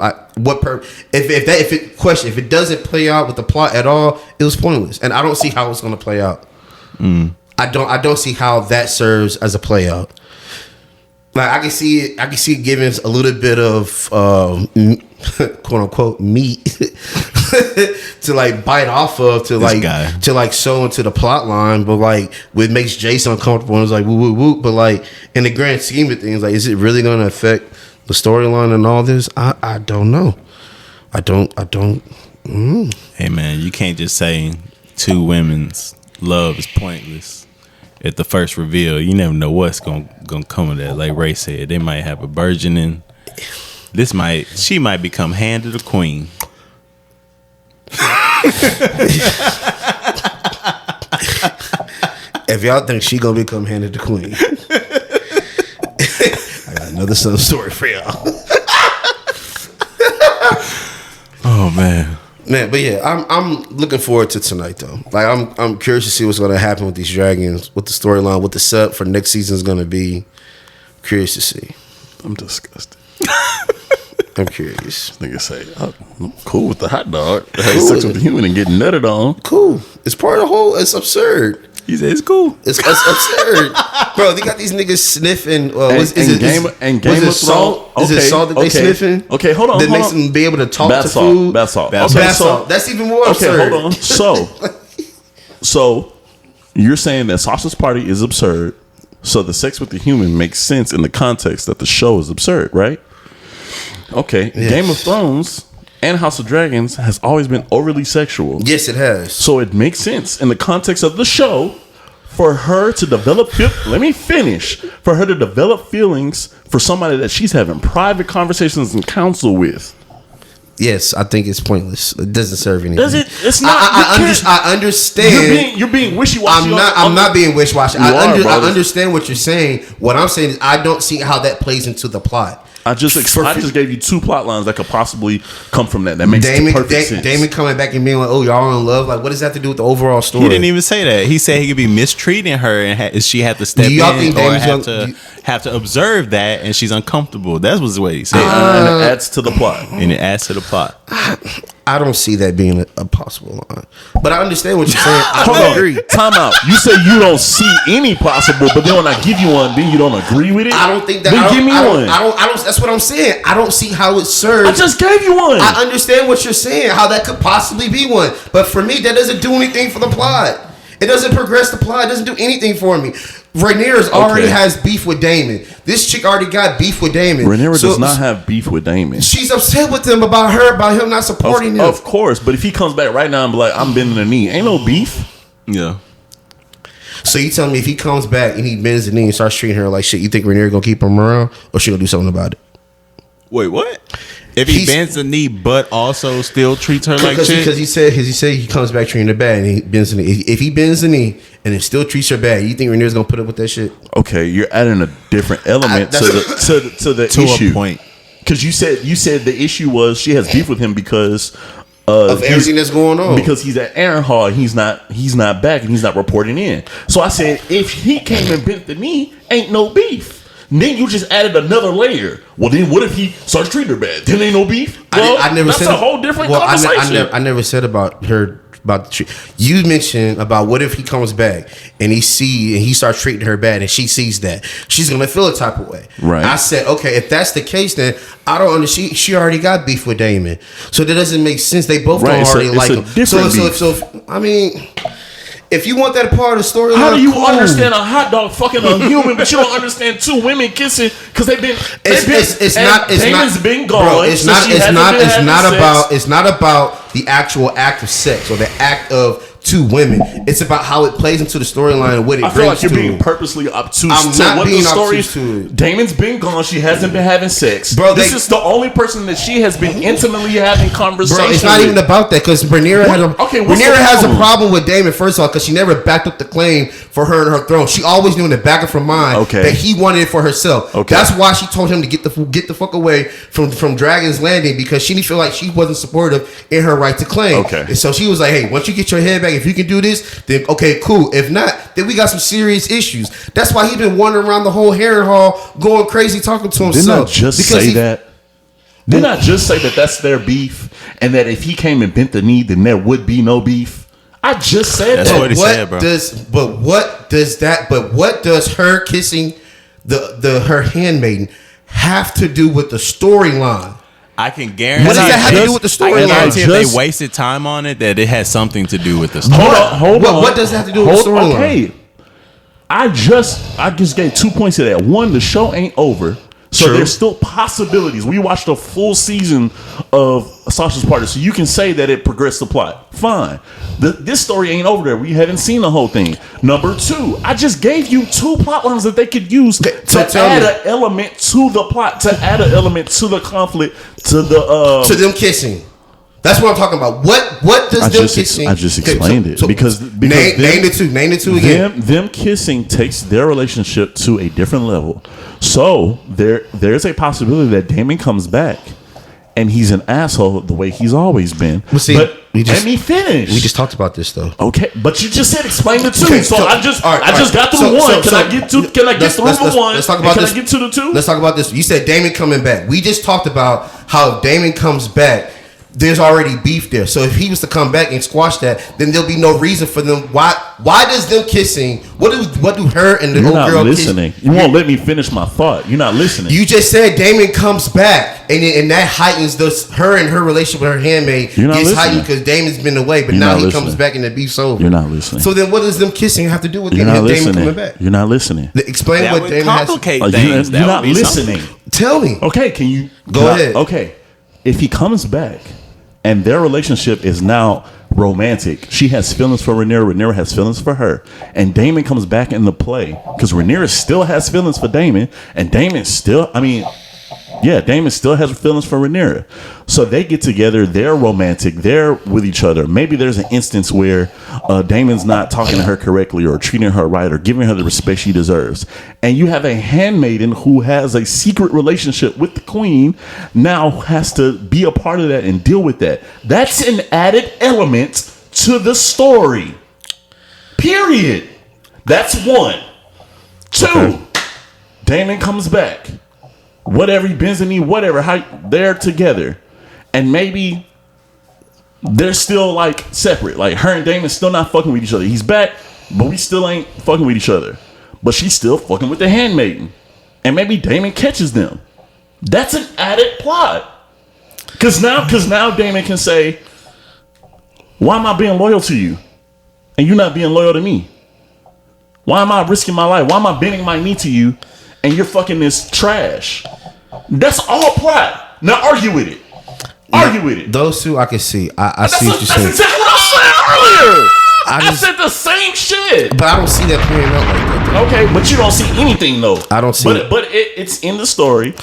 S3: If it doesn't play out with the plot at all, it was pointless, and I don't see how it's going to play out. I don't see how that serves as a play out. Like I can see it giving us a little bit of quote unquote meat to like bite off of to like sew into the plot line, but like what makes Jason uncomfortable and it's like woo woo woo. But like in the grand scheme of things, like is it really going to affect the storyline and all this? I don't know. I don't.
S2: Hey man, you can't just say two women's love is pointless at the first reveal. You never know what's gonna come of that. Like Ray said, they might have a burgeoning. She might become hand of the queen.
S3: If y'all think she gonna become hand of the queen, I got another story for y'all.
S2: Oh man.
S3: Man, but yeah, I'm looking forward to tonight though. Like I'm curious to see what's gonna happen with these dragons, what the storyline, what the setup for next season is gonna be. Curious to see.
S1: I'm disgusted.
S3: I'm curious.
S1: Nigga say, oh, I'm cool with the hot dog. Having sex with the human and getting nutted on.
S3: Cool. It's part of the whole. It's absurd.
S2: He said it's cool.
S3: It's absurd, bro. They got these niggas sniffing.
S1: Game of Thrones.
S3: Salt? Is it salt that they sniffing?
S1: Okay, hold on.
S3: That makes them be able to talk
S1: Bath
S3: to
S1: salt.
S3: food.
S1: Bath salt.
S3: Bath salt. That's even more absurd.
S1: Okay, hold on. So you're saying that Sasha's party is absurd. So the sex with the human makes sense in the context that the show is absurd, right? Okay.
S3: Yes.
S1: Game of Thrones and House of Dragons has always been overly sexual.
S3: Yes, it has.
S1: So it makes sense in the context of the show for her to develop. Let me finish. For her to develop feelings for somebody that she's having private conversations and counsel with.
S3: Yes, I think it's pointless. It doesn't serve anything.
S1: Does it? It's not.
S3: I understand.
S1: You're being wishy-washy.
S3: I'm not being wishy-washy.
S1: I
S3: understand what you're saying. What I'm saying is I don't see how that plays into the plot.
S1: I just gave you two plot lines that could possibly come from that. That makes perfect sense.
S3: Damon coming back and being like, "Oh, y'all are in love." Like, what does that have to do with the overall story?
S2: He didn't even say that. He said he could be mistreating her, and she had to step in or have to observe that, and she's uncomfortable. That was what he said,
S1: and it adds to the plot.
S3: I don't see that being a possible line, but I understand what you're saying.
S1: Hold on, agree. Time out. You say you don't see any possible, but then when I give you one, then you don't agree with it.
S3: I don't think that.
S1: Then give me one.
S3: I don't. That's what I'm saying. I don't see how it serves.
S1: I just gave you one.
S3: I understand what you're saying. How that could possibly be one, but for me, that doesn't do anything for the plot. It doesn't progress the plot. It doesn't do anything for me. Rhaenyra's already has beef with Daemon. This chick already got beef with Daemon.
S1: Rhaenyra does not have beef with Daemon.
S3: She's upset with him about him not supporting him.
S1: Of course, but if he comes back right now and be like, I'm bending the knee, ain't no beef.
S2: Yeah.
S3: So you tell me if he comes back and he bends the knee and starts treating her like shit, you think Rhaenyra gonna keep him around or she gonna do something about it?
S2: Wait, what? If he bends the knee, but also still treats her like shit?
S3: Because he said he comes back treating her bad and he bends the knee. If he bends the knee and it still treats her bad, you think Rhaenyra's gonna put up with that shit?
S1: Okay, you're adding a different element to the issue.
S2: A point.
S1: Because you said the issue was she has beef with him because
S3: of everything that's going on.
S1: Because he's at Aaron Hall, and he's not back, and he's not reporting in. So I said, if he came and bent the knee, ain't no beef. And then you just added another layer. Well, then what if he starts treating her bad? Then ain't no beef. Well,
S3: I never
S1: that's
S3: said
S1: a whole different conversation.
S3: I never said about her. About the you mentioned about what if he comes back and he starts treating her bad and she sees that she's gonna feel a type of way.
S1: Right.
S3: I said, okay, if that's the case, then I don't understand. She already got beef with Damon, so that doesn't make sense. They both don't already like him. So I mean, if you want that part of the story,
S1: how do you understand a hot dog fucking a human, but you don't understand two women kissing because they've been? Damon's been gone.
S3: Bro, it's not about the actual act of sex or the act of two women. It's about how it plays into the storyline and what it brings to. I feel like you're being
S1: purposely obtuse.
S3: I'm not being obtuse to it.
S1: Damon's been gone. She hasn't been having sex.
S3: Bro,
S1: this is the only person that she has been intimately having conversations.
S3: Bro, it's not even about that because Rhaenyra has a problem with Damon. First of all, because she never backed up the claim for her and her throne. She always knew in the back of her mind that he wanted it for herself. Okay. That's why she told him to get the fuck away from Dragon's Landing, because she didn't feel like she wasn't supportive in her right to claim. Okay. And so she was like, hey, once you get your head back, if you can do this, then okay, cool. If not, then we got some serious issues. That's why he been wandering around the whole Harren Hall going crazy talking to himself.
S1: Didn't I just say that? Didn't I just say that that's their beef, and that if he came and bent the knee, then there would be no beef? I just said
S2: that's
S1: that.
S2: What he said, bro.
S3: But what does her kissing her handmaiden have to do with the storyline?
S2: I can guarantee.
S3: What does that have to do with the storyline?
S2: I guarantee if they wasted time on it, that it has something to do with the story.
S1: Hold on.
S3: What does that have to do with the storyline?
S1: Okay. I just gave 2 points to that. One, the show ain't over. So there's still possibilities. We watched a full season of Sasha's Party, so you can say that it progressed the plot. Fine. This story ain't over there. We haven't seen the whole thing. Number two, I just gave you two plot lines that they could use to add an element to the plot, to add an element to the conflict, to
S3: them kissing. That's what I'm talking about. What does them kissing?
S1: I just explained it because
S3: name the two again.
S1: Them kissing takes their relationship to a different level. So there's a possibility that Damon comes back and he's an asshole the way he's always been.
S3: But
S1: let me finish.
S3: We just talked about this though.
S1: Okay, but you just said explain the two. Okay, so I just got through one. Can I get through the one? Let's talk about this. Can I get to the two?
S3: Let's talk about this. You said Damon coming back. We just talked about how if Damon comes back, there's already beef there. So if he was to come back and squash that, then there'll be no reason for them. Why does them kissing? What do her and the old girl
S1: listening? You won't let me finish my thought. You're not listening.
S3: You just said Damon comes back, and that heightens her and her relationship with her handmaid gets heightened because Damon's been away, but now he comes back and the beef's over.
S1: You're not listening.
S3: So then, what does them kissing have to do with Damon coming back?
S1: You're not listening.
S3: Explain
S2: that
S3: what Damon has.
S2: Things.
S1: You're not listening.
S3: Tell me.
S1: Okay, can you
S3: go ahead?
S1: Okay, if he comes back and their relationship is now romantic. She has feelings for Rhaenyra. Rhaenyra has feelings for her. And Daemon comes back into play because Rhaenyra still has feelings for Daemon. And Daemon still, Daemon still has feelings for Rhaenyra. So they get together. They're romantic. They're with each other. Maybe there's an instance where Daemon's not talking to her correctly or treating her right or giving her the respect she deserves. And you have a handmaiden who has a secret relationship with the queen now has to be a part of that and deal with that. That's an added element to the story. Period. That's one. Two, Daemon comes back. Whatever, he bends the knee, whatever, how they're together. And maybe they're still like separate. Like her and Damon's still not fucking with each other. He's back, but we still ain't fucking with each other. But she's still fucking with the handmaiden. And maybe Daemon catches them. That's an added plot. Cause now Daemon can say, why am I being loyal to you? And you're not being loyal to me? Why am I risking my life? Why am I bending my knee to you? And you're fucking this trash. That's all plot. Now argue with it. Argue with it.
S3: Those two I can see. I see what you're saying.
S1: That's exactly what I said earlier. I said the same shit.
S3: But I don't see that playing out like that.
S1: Okay, but you don't see anything though.
S3: I don't see it.
S1: But it's in the story.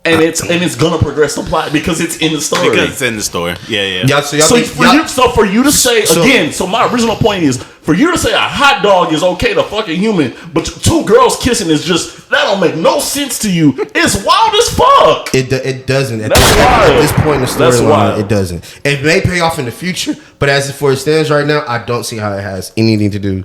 S1: And it's gonna progress the plot because it's in the story.
S2: Because it's in the story. Yeah.
S1: So for you to say again, so my original point is for you to say a hot dog is okay to fuck a human, but two girls kissing is just that don't make no sense to you. It's wild as fuck.
S3: It doesn't. At
S1: That's
S3: this point in the storyline,
S1: wild.
S3: it doesn't. It may pay off in the future, but as for it stands right now, I don't see how it has anything to do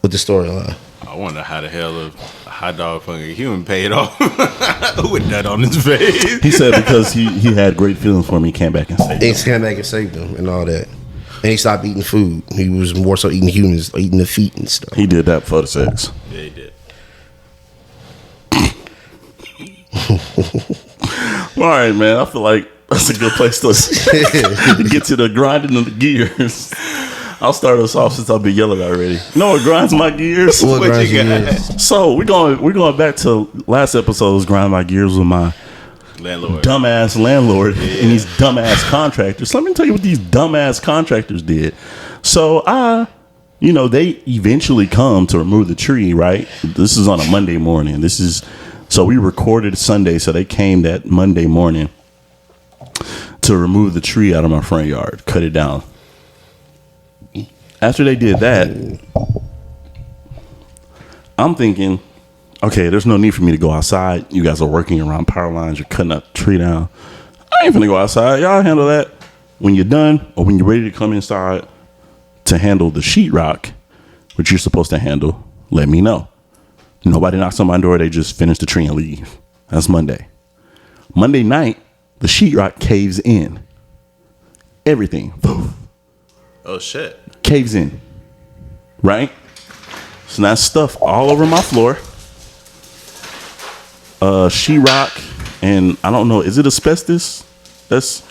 S3: with the storyline.
S2: I wonder how the hell a hot dog fucking human paid off with that on his face.
S1: He said because he had great feelings for me, he came back and saved
S3: He
S1: him.
S3: came back and saved them and all that. And he stopped eating food. He was more so eating humans, eating the feet and stuff.
S1: He did that for the sex.
S2: Yeah, he did.
S1: All right, man. I feel like that's a good place to get to the grinding of the gears. I'll start us off since I've been yelling already. You know what grinds my gears?
S3: What grinds
S2: you
S3: your
S2: got?
S3: gears?
S1: So we're going back to last episode's grind my gears with my
S2: Landlord.
S1: dumbass landlord and these dumbass contractors. Let me tell you what these dumbass contractors did. So they eventually come to remove the tree, right? This is on a Monday morning. So we recorded Sunday, so they came that Monday morning to remove the tree out of my front yard, cut it down. After they did that, I'm thinking, okay, there's no need for me to go outside. You guys are working around power lines. You're cutting a tree down. I ain't finna go outside. Y'all handle that. When you're done or when you're ready to come inside to handle the sheetrock, which you're supposed to handle, let me know. Nobody knocks on my door. They just finish the tree and leave. That's Monday. Monday night, the sheetrock caves in. Everything.
S2: Oh, shit.
S1: Caves in. Right? So now stuff all over my floor. Sheetrock, and I don't know, is it asbestos? That's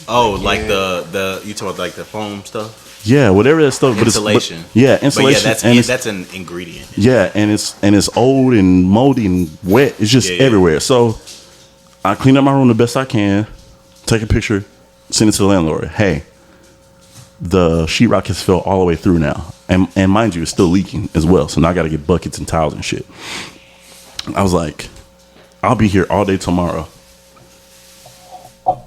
S2: like the you talking about like the foam stuff?
S1: yeah, whatever that stuff.
S2: Insulation.
S1: Insulation.
S2: But yeah, that's an ingredient.
S1: Yeah, and it's old and moldy and wet. It's just everywhere. So I clean up my room the best I can, take a picture, send it to the landlord. Hey, the sheetrock has filled all the way through now. And mind you, it's still leaking as well. So now I got to get buckets and towels and shit. I was like, I'll be here all day tomorrow.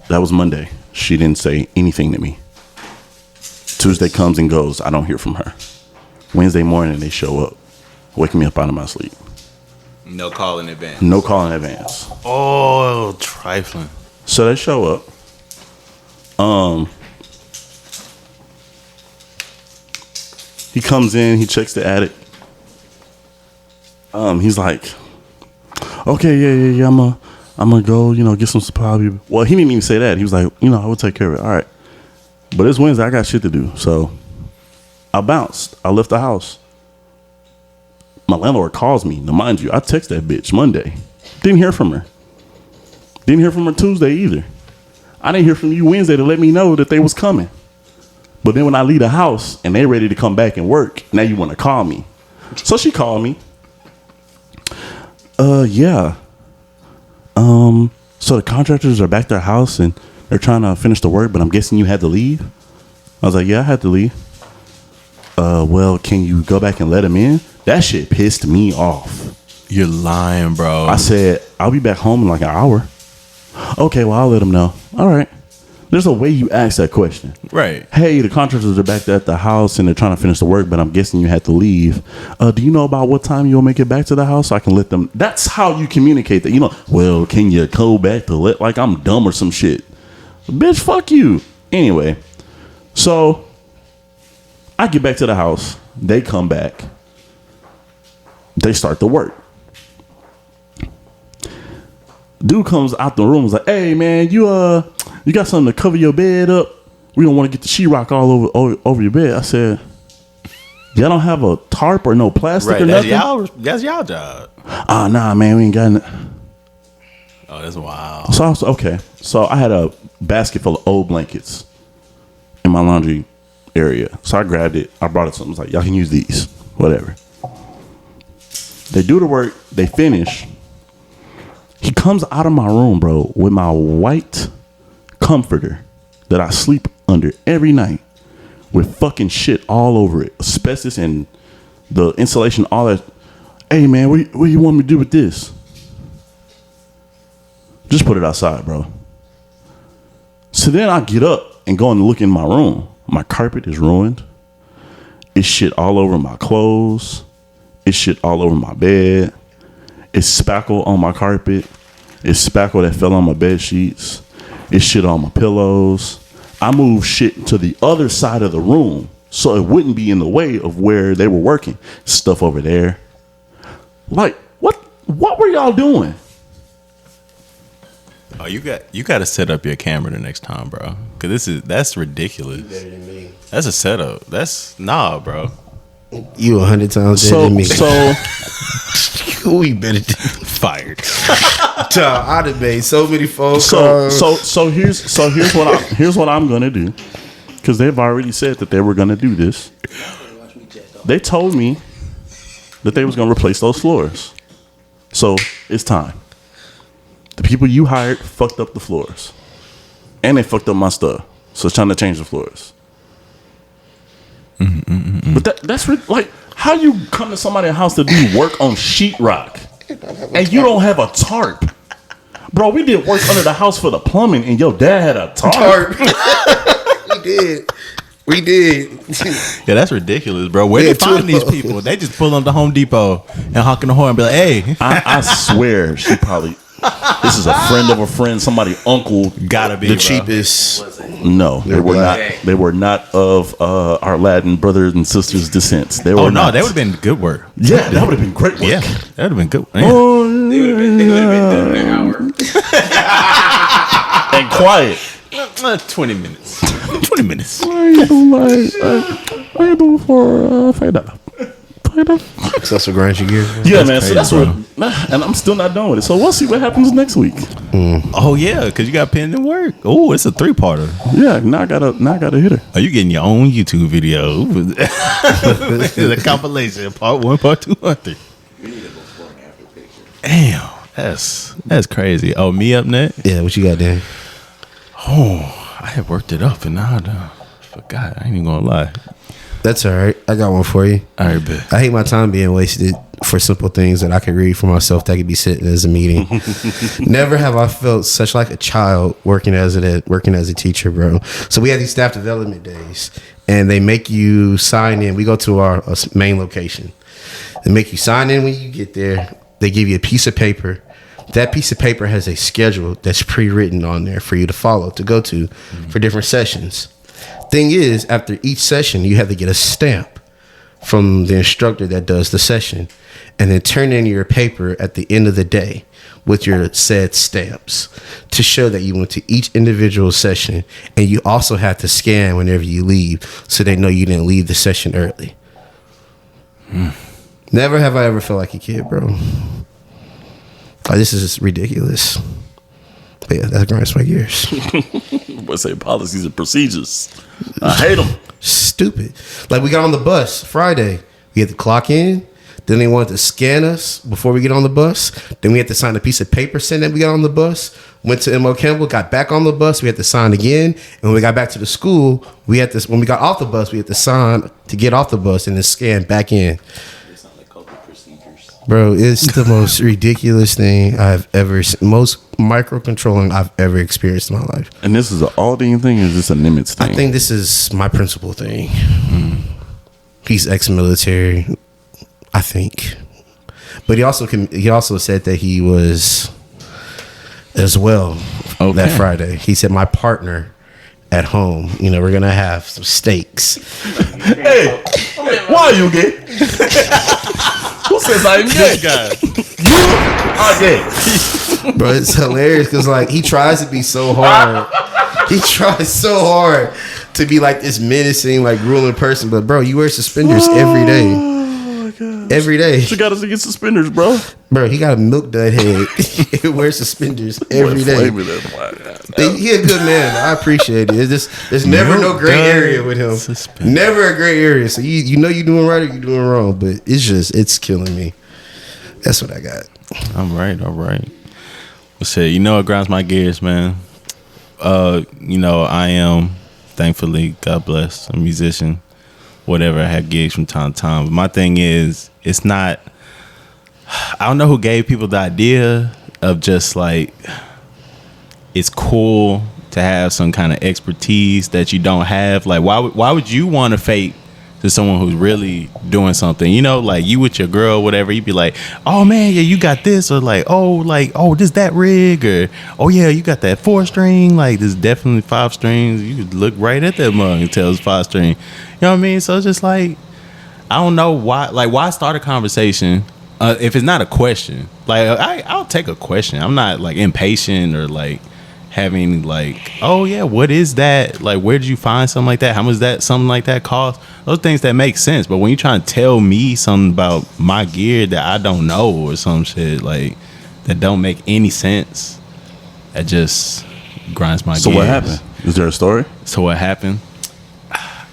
S1: That was Monday. She didn't say anything to me. Tuesday comes and goes. I don't hear from her. Wednesday morning, they show up, waking me up out of my sleep.
S2: No call in advance.
S1: No call in advance.
S2: Oh, trifling.
S1: So they show up. He comes in, he checks the attic. He's like, okay, yeah, I'm gonna go, get some supply. Well, he didn't even say that. He was like, I will take care of it. All right. But it's Wednesday, I got shit to do. So I bounced. I left the house. My landlord calls me. Now, mind you, I text that bitch Monday. Didn't hear from her. Didn't hear from her Tuesday either. I didn't hear from you Wednesday to let me know that they was coming. But then when I leave the house and they're ready to come back and work, now you want to call me. So she called me. Yeah. So the contractors are back at their house and they're trying to finish the work, but I'm guessing you had to leave. I was like, yeah, I had to leave. Well, can you go back and let them in? That shit pissed me off.
S2: You're lying, bro.
S1: I said, I'll be back home in like an hour. Okay, well, I'll let them know. All right. There's a way you ask that question.
S2: Right.
S1: Hey, the contractors are back at the house and they're trying to finish the work, but I'm guessing you had to leave. Do you know about what time you'll make it back to the house so I can let them? That's how you communicate that. Well, can you go back to let, like I'm dumb or some shit? Bitch, fuck you. Anyway, so I get back to the house. They come back. They start the work. Dude comes out the room and is like, hey, man, you got something to cover your bed up? We don't want to get the sheetrock all over your bed. I said, y'all don't have a tarp or no plastic or nothing?
S2: That's y'all job.
S1: Nah, man, we ain't got it.
S2: Oh, that's wild.
S1: So I was okay. So I had a basket full of old blankets in my laundry area. So I grabbed it. I brought it to them. I was like, y'all can use these. Whatever. They do the work. They finish. He comes out of my room, bro, with my white comforter that I sleep under every night with fucking shit all over it. Asbestos and the insulation, all that. Hey, man, what do you want me to do with this? Just put it outside, bro. So then I get up and go and look in my room. My carpet is ruined. It's shit all over my clothes. It's shit all over my bed. It's spackle on my carpet. It's spackle that fell on my bed sheets. It's shit on my pillows. I moved shit to the other side of the room so it wouldn't be in the way of where they were working. Stuff over there. Like, what were y'all doing?
S2: Oh, you got to set up your camera the next time, bro. Cause that's ridiculous.
S3: Better than me.
S2: That's a setup. That's bro.
S3: You 100 times better than me.
S1: So
S3: we better than
S2: Fired.
S3: I'd have made so many phone calls.
S1: So here's what I'm gonna do, because they've already said that they were gonna do this. They told me that they was gonna replace those floors. So it's time. The people you hired fucked up the floors, and they fucked up my stuff. So it's time to change the floors. But that's like, how you come to somebody's house to do work on sheetrock and you don't have a tarp? Bro, we did work under the house for the plumbing and your dad had a tarp.
S3: We did.
S2: Yeah, that's ridiculous, bro. Where they find these people? They just pull up to Home Depot and honk in the horn and be like, hey.
S1: I swear she probably, this is a friend of a friend, somebody uncle.
S2: Gotta be
S3: The
S2: bro.
S3: cheapest.
S1: No, they were not. They were not of our Latin brothers and sisters' descents. They were.
S2: Oh no,
S1: not.
S2: that would have been good work.
S1: Yeah, that would have been great work.
S2: Yeah, that would have been good. Man.
S1: Oh,
S4: They would have been done in an hour.
S1: and quiet.
S2: 20 minutes. 20 minutes.
S1: What are you doing for fade up?
S3: So that's what grinds your gears.
S1: Yeah, man.
S2: crazy,
S1: So that's what, and I'm still not done with it. So we'll see what happens next week.
S2: Oh yeah, because you got pending work. Oh, it's a 3-parter.
S1: Yeah, now I gotta hit her.
S2: Are you getting your own YouTube video? The compilation, part 1, part 2, part 3.
S4: We need a before and after picture.
S2: Damn, that's crazy. Oh, me up next?
S3: Yeah, what you got there?
S2: Oh, I had worked it up and now I forgot. I ain't even gonna lie.
S3: That's all right. I got one for you.
S2: All right, bet.
S3: I hate my time being wasted for simple things that I could read for myself that could be sitting as a meeting. Never have I felt such like a child working as a teacher, bro. So we had these staff development days, and they make you sign in. We go to our main location. They make you sign in when you get there. They give you a piece of paper. That piece of paper has a schedule that's pre-written on there for you to follow, to go to for different sessions. Thing is, after each session, you have to get a stamp from the instructor that does the session, and then turn in your paper at the end of the day with your said stamps to show that you went to each individual session, and you also have to scan whenever you leave so they know you didn't leave the session early. Never have I ever felt like a kid, bro. Like, this is just ridiculous. But yeah, that grinds my gears.
S1: What's say policies and procedures? I hate them.
S3: Stupid. Like, we got on the bus Friday. We had to clock in. Then they wanted to scan us before we get on the bus. Then we had to sign a piece of paper saying that we got on the bus. Went to M.O. Campbell, got back on the bus. We had to sign again. And when we got back to the school, we had to, when we got off the bus, we had to sign to get off the bus and then scan back in.
S4: It's not like coping procedures.
S3: Bro, it's the most ridiculous thing I've ever seen. Most microcontrolling I've ever experienced in my life.
S1: And this is an Aldine thing, or is this a Nimitz thing?
S3: I think this is my principal thing. He's ex-military, I think. But he also said that he was as well that Friday. He said, my partner at home, we're going to have some steaks.
S1: Hey, why are you gay? Who says I'm gay? You are gay.
S3: Bro, it's hilarious because, like, he tries to be so hard. He tries so hard to be like this menacing, like, ruling person. But, bro, you wear suspenders every day.
S1: Oh, my God.
S3: Every day.
S1: You got us to get suspenders, bro.
S3: Bro, he got a milk dud head. He wears suspenders every day. He a good man. I appreciate it. It's just, there's never no gray area with him. Never a gray area. So you know you're doing right or you're doing wrong. But it's killing me. That's what I got.
S2: All right. Well, shit, what grinds my gears, man? I am, thankfully, God bless, a musician. Whatever, I have gigs from time to time. But my thing is, it's not, I don't know who gave people the idea of just like it's cool to have some kind of expertise that you don't have. Like, why would you want to fake to someone who's really doing something? You know, like you with your girl, whatever. You'd be like, oh man, yeah, you got this, or like, oh, this that rig, or oh yeah, you got that 4-string. Like, this definitely 5 strings. You could look right at that mug and tell it's 5-string. You know what I mean? So it's just like, I don't know why. Like, why start a conversation if it's not a question? Like, I'll take a question. I'm not like impatient or like having like, oh yeah, what is that? Like, where did you find something like that? How much that something like that cost? Those things that make sense. But when you try to tell me something about my gear that I don't know, or some shit like that don't make any sense, that just grinds my gears.
S1: So what happened? Is there a story?
S2: So what happened?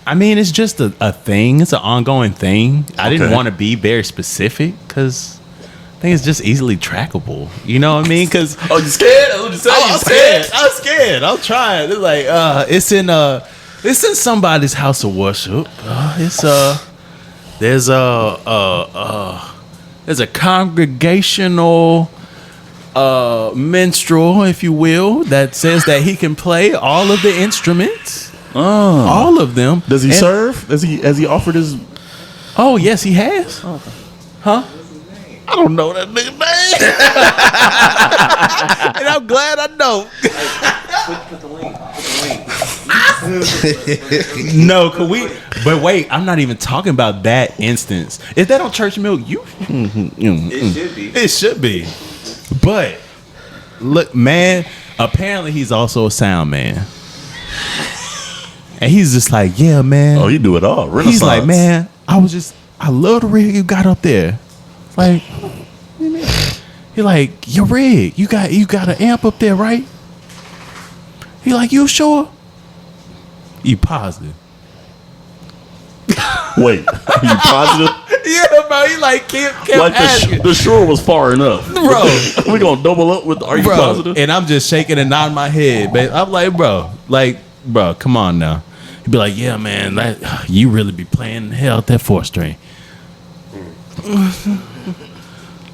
S2: I mean, it's just a thing. It's an ongoing thing. I didn't want to be very specific because I think it's just easily trackable. You know what I mean? Because
S1: Oh, you scared? I'm just saying.
S2: I'm scared. I'm trying. It's like it's in somebody's house of worship. There's a congregational minstrel, if you will, that says that he can play all of the instruments. All of them.
S1: Does he serve? Has he offered his?
S2: Oh yes, he has.
S1: Okay.
S2: Huh?
S1: I don't know that nigga name.
S2: And I'm glad I don't.
S4: Put the link.
S2: No, could we? But wait, I'm not even talking about that instance. Is that on Church Milk?
S4: It should be.
S2: It should be. But look, man. Apparently, he's also a sound man. And he's just like, yeah, man.
S1: Oh, he do it all. Renaissance.
S2: He's like, man, I love the rig you got up there. Like, what do you mean? He like, your rig, you got an amp up there, right? He like, you sure? You positive?
S1: Wait, are you positive?
S2: Yeah, bro. He like kept
S1: Like
S2: asking.
S1: the shore was far enough,
S2: Bro.
S1: We gonna double up with? Are you
S2: Bro,
S1: positive?
S2: and I'm just shaking and nodding my head, man. I'm like, bro, come on now. He'd be like, yeah, man, you really be playing hell at that 4-string.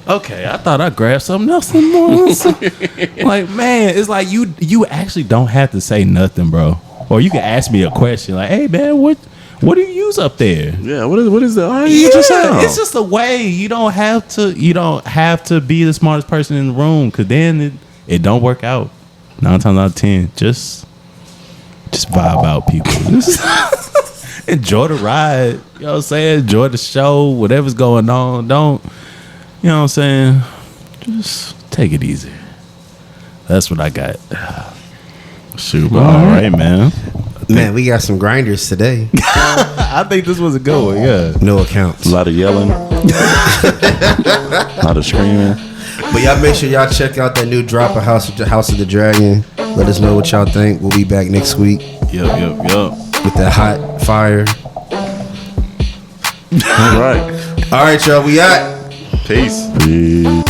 S2: Okay, I thought I grabbed something else in more. Like, man, it's like you actually don't have to say nothing, bro. Or you can ask me a question like, hey, man, what do you use up there?
S1: Yeah, what is that? How you get your sound?
S2: It's just a way. You don't have to be the smartest person in the room, because then it don't work out. 9 times out of 10, just vibe out, people. Enjoy the ride. You know what I'm saying? Enjoy the show. Whatever's going on. Don't, you know what I'm saying? Just take it easy. That's what I got. Shoot, all right, man.
S3: Man, we got some grinders today.
S2: I think this was a good one, yeah.
S3: No accounts.
S1: A lot of yelling, a lot of screaming.
S3: But y'all make sure y'all check out that new drop of House of the Dragon. Let us know what y'all think. We'll be back next week.
S2: Yep.
S3: With that hot fire.
S1: All right.
S3: All right, y'all. We out.
S2: Peace.
S1: Peace.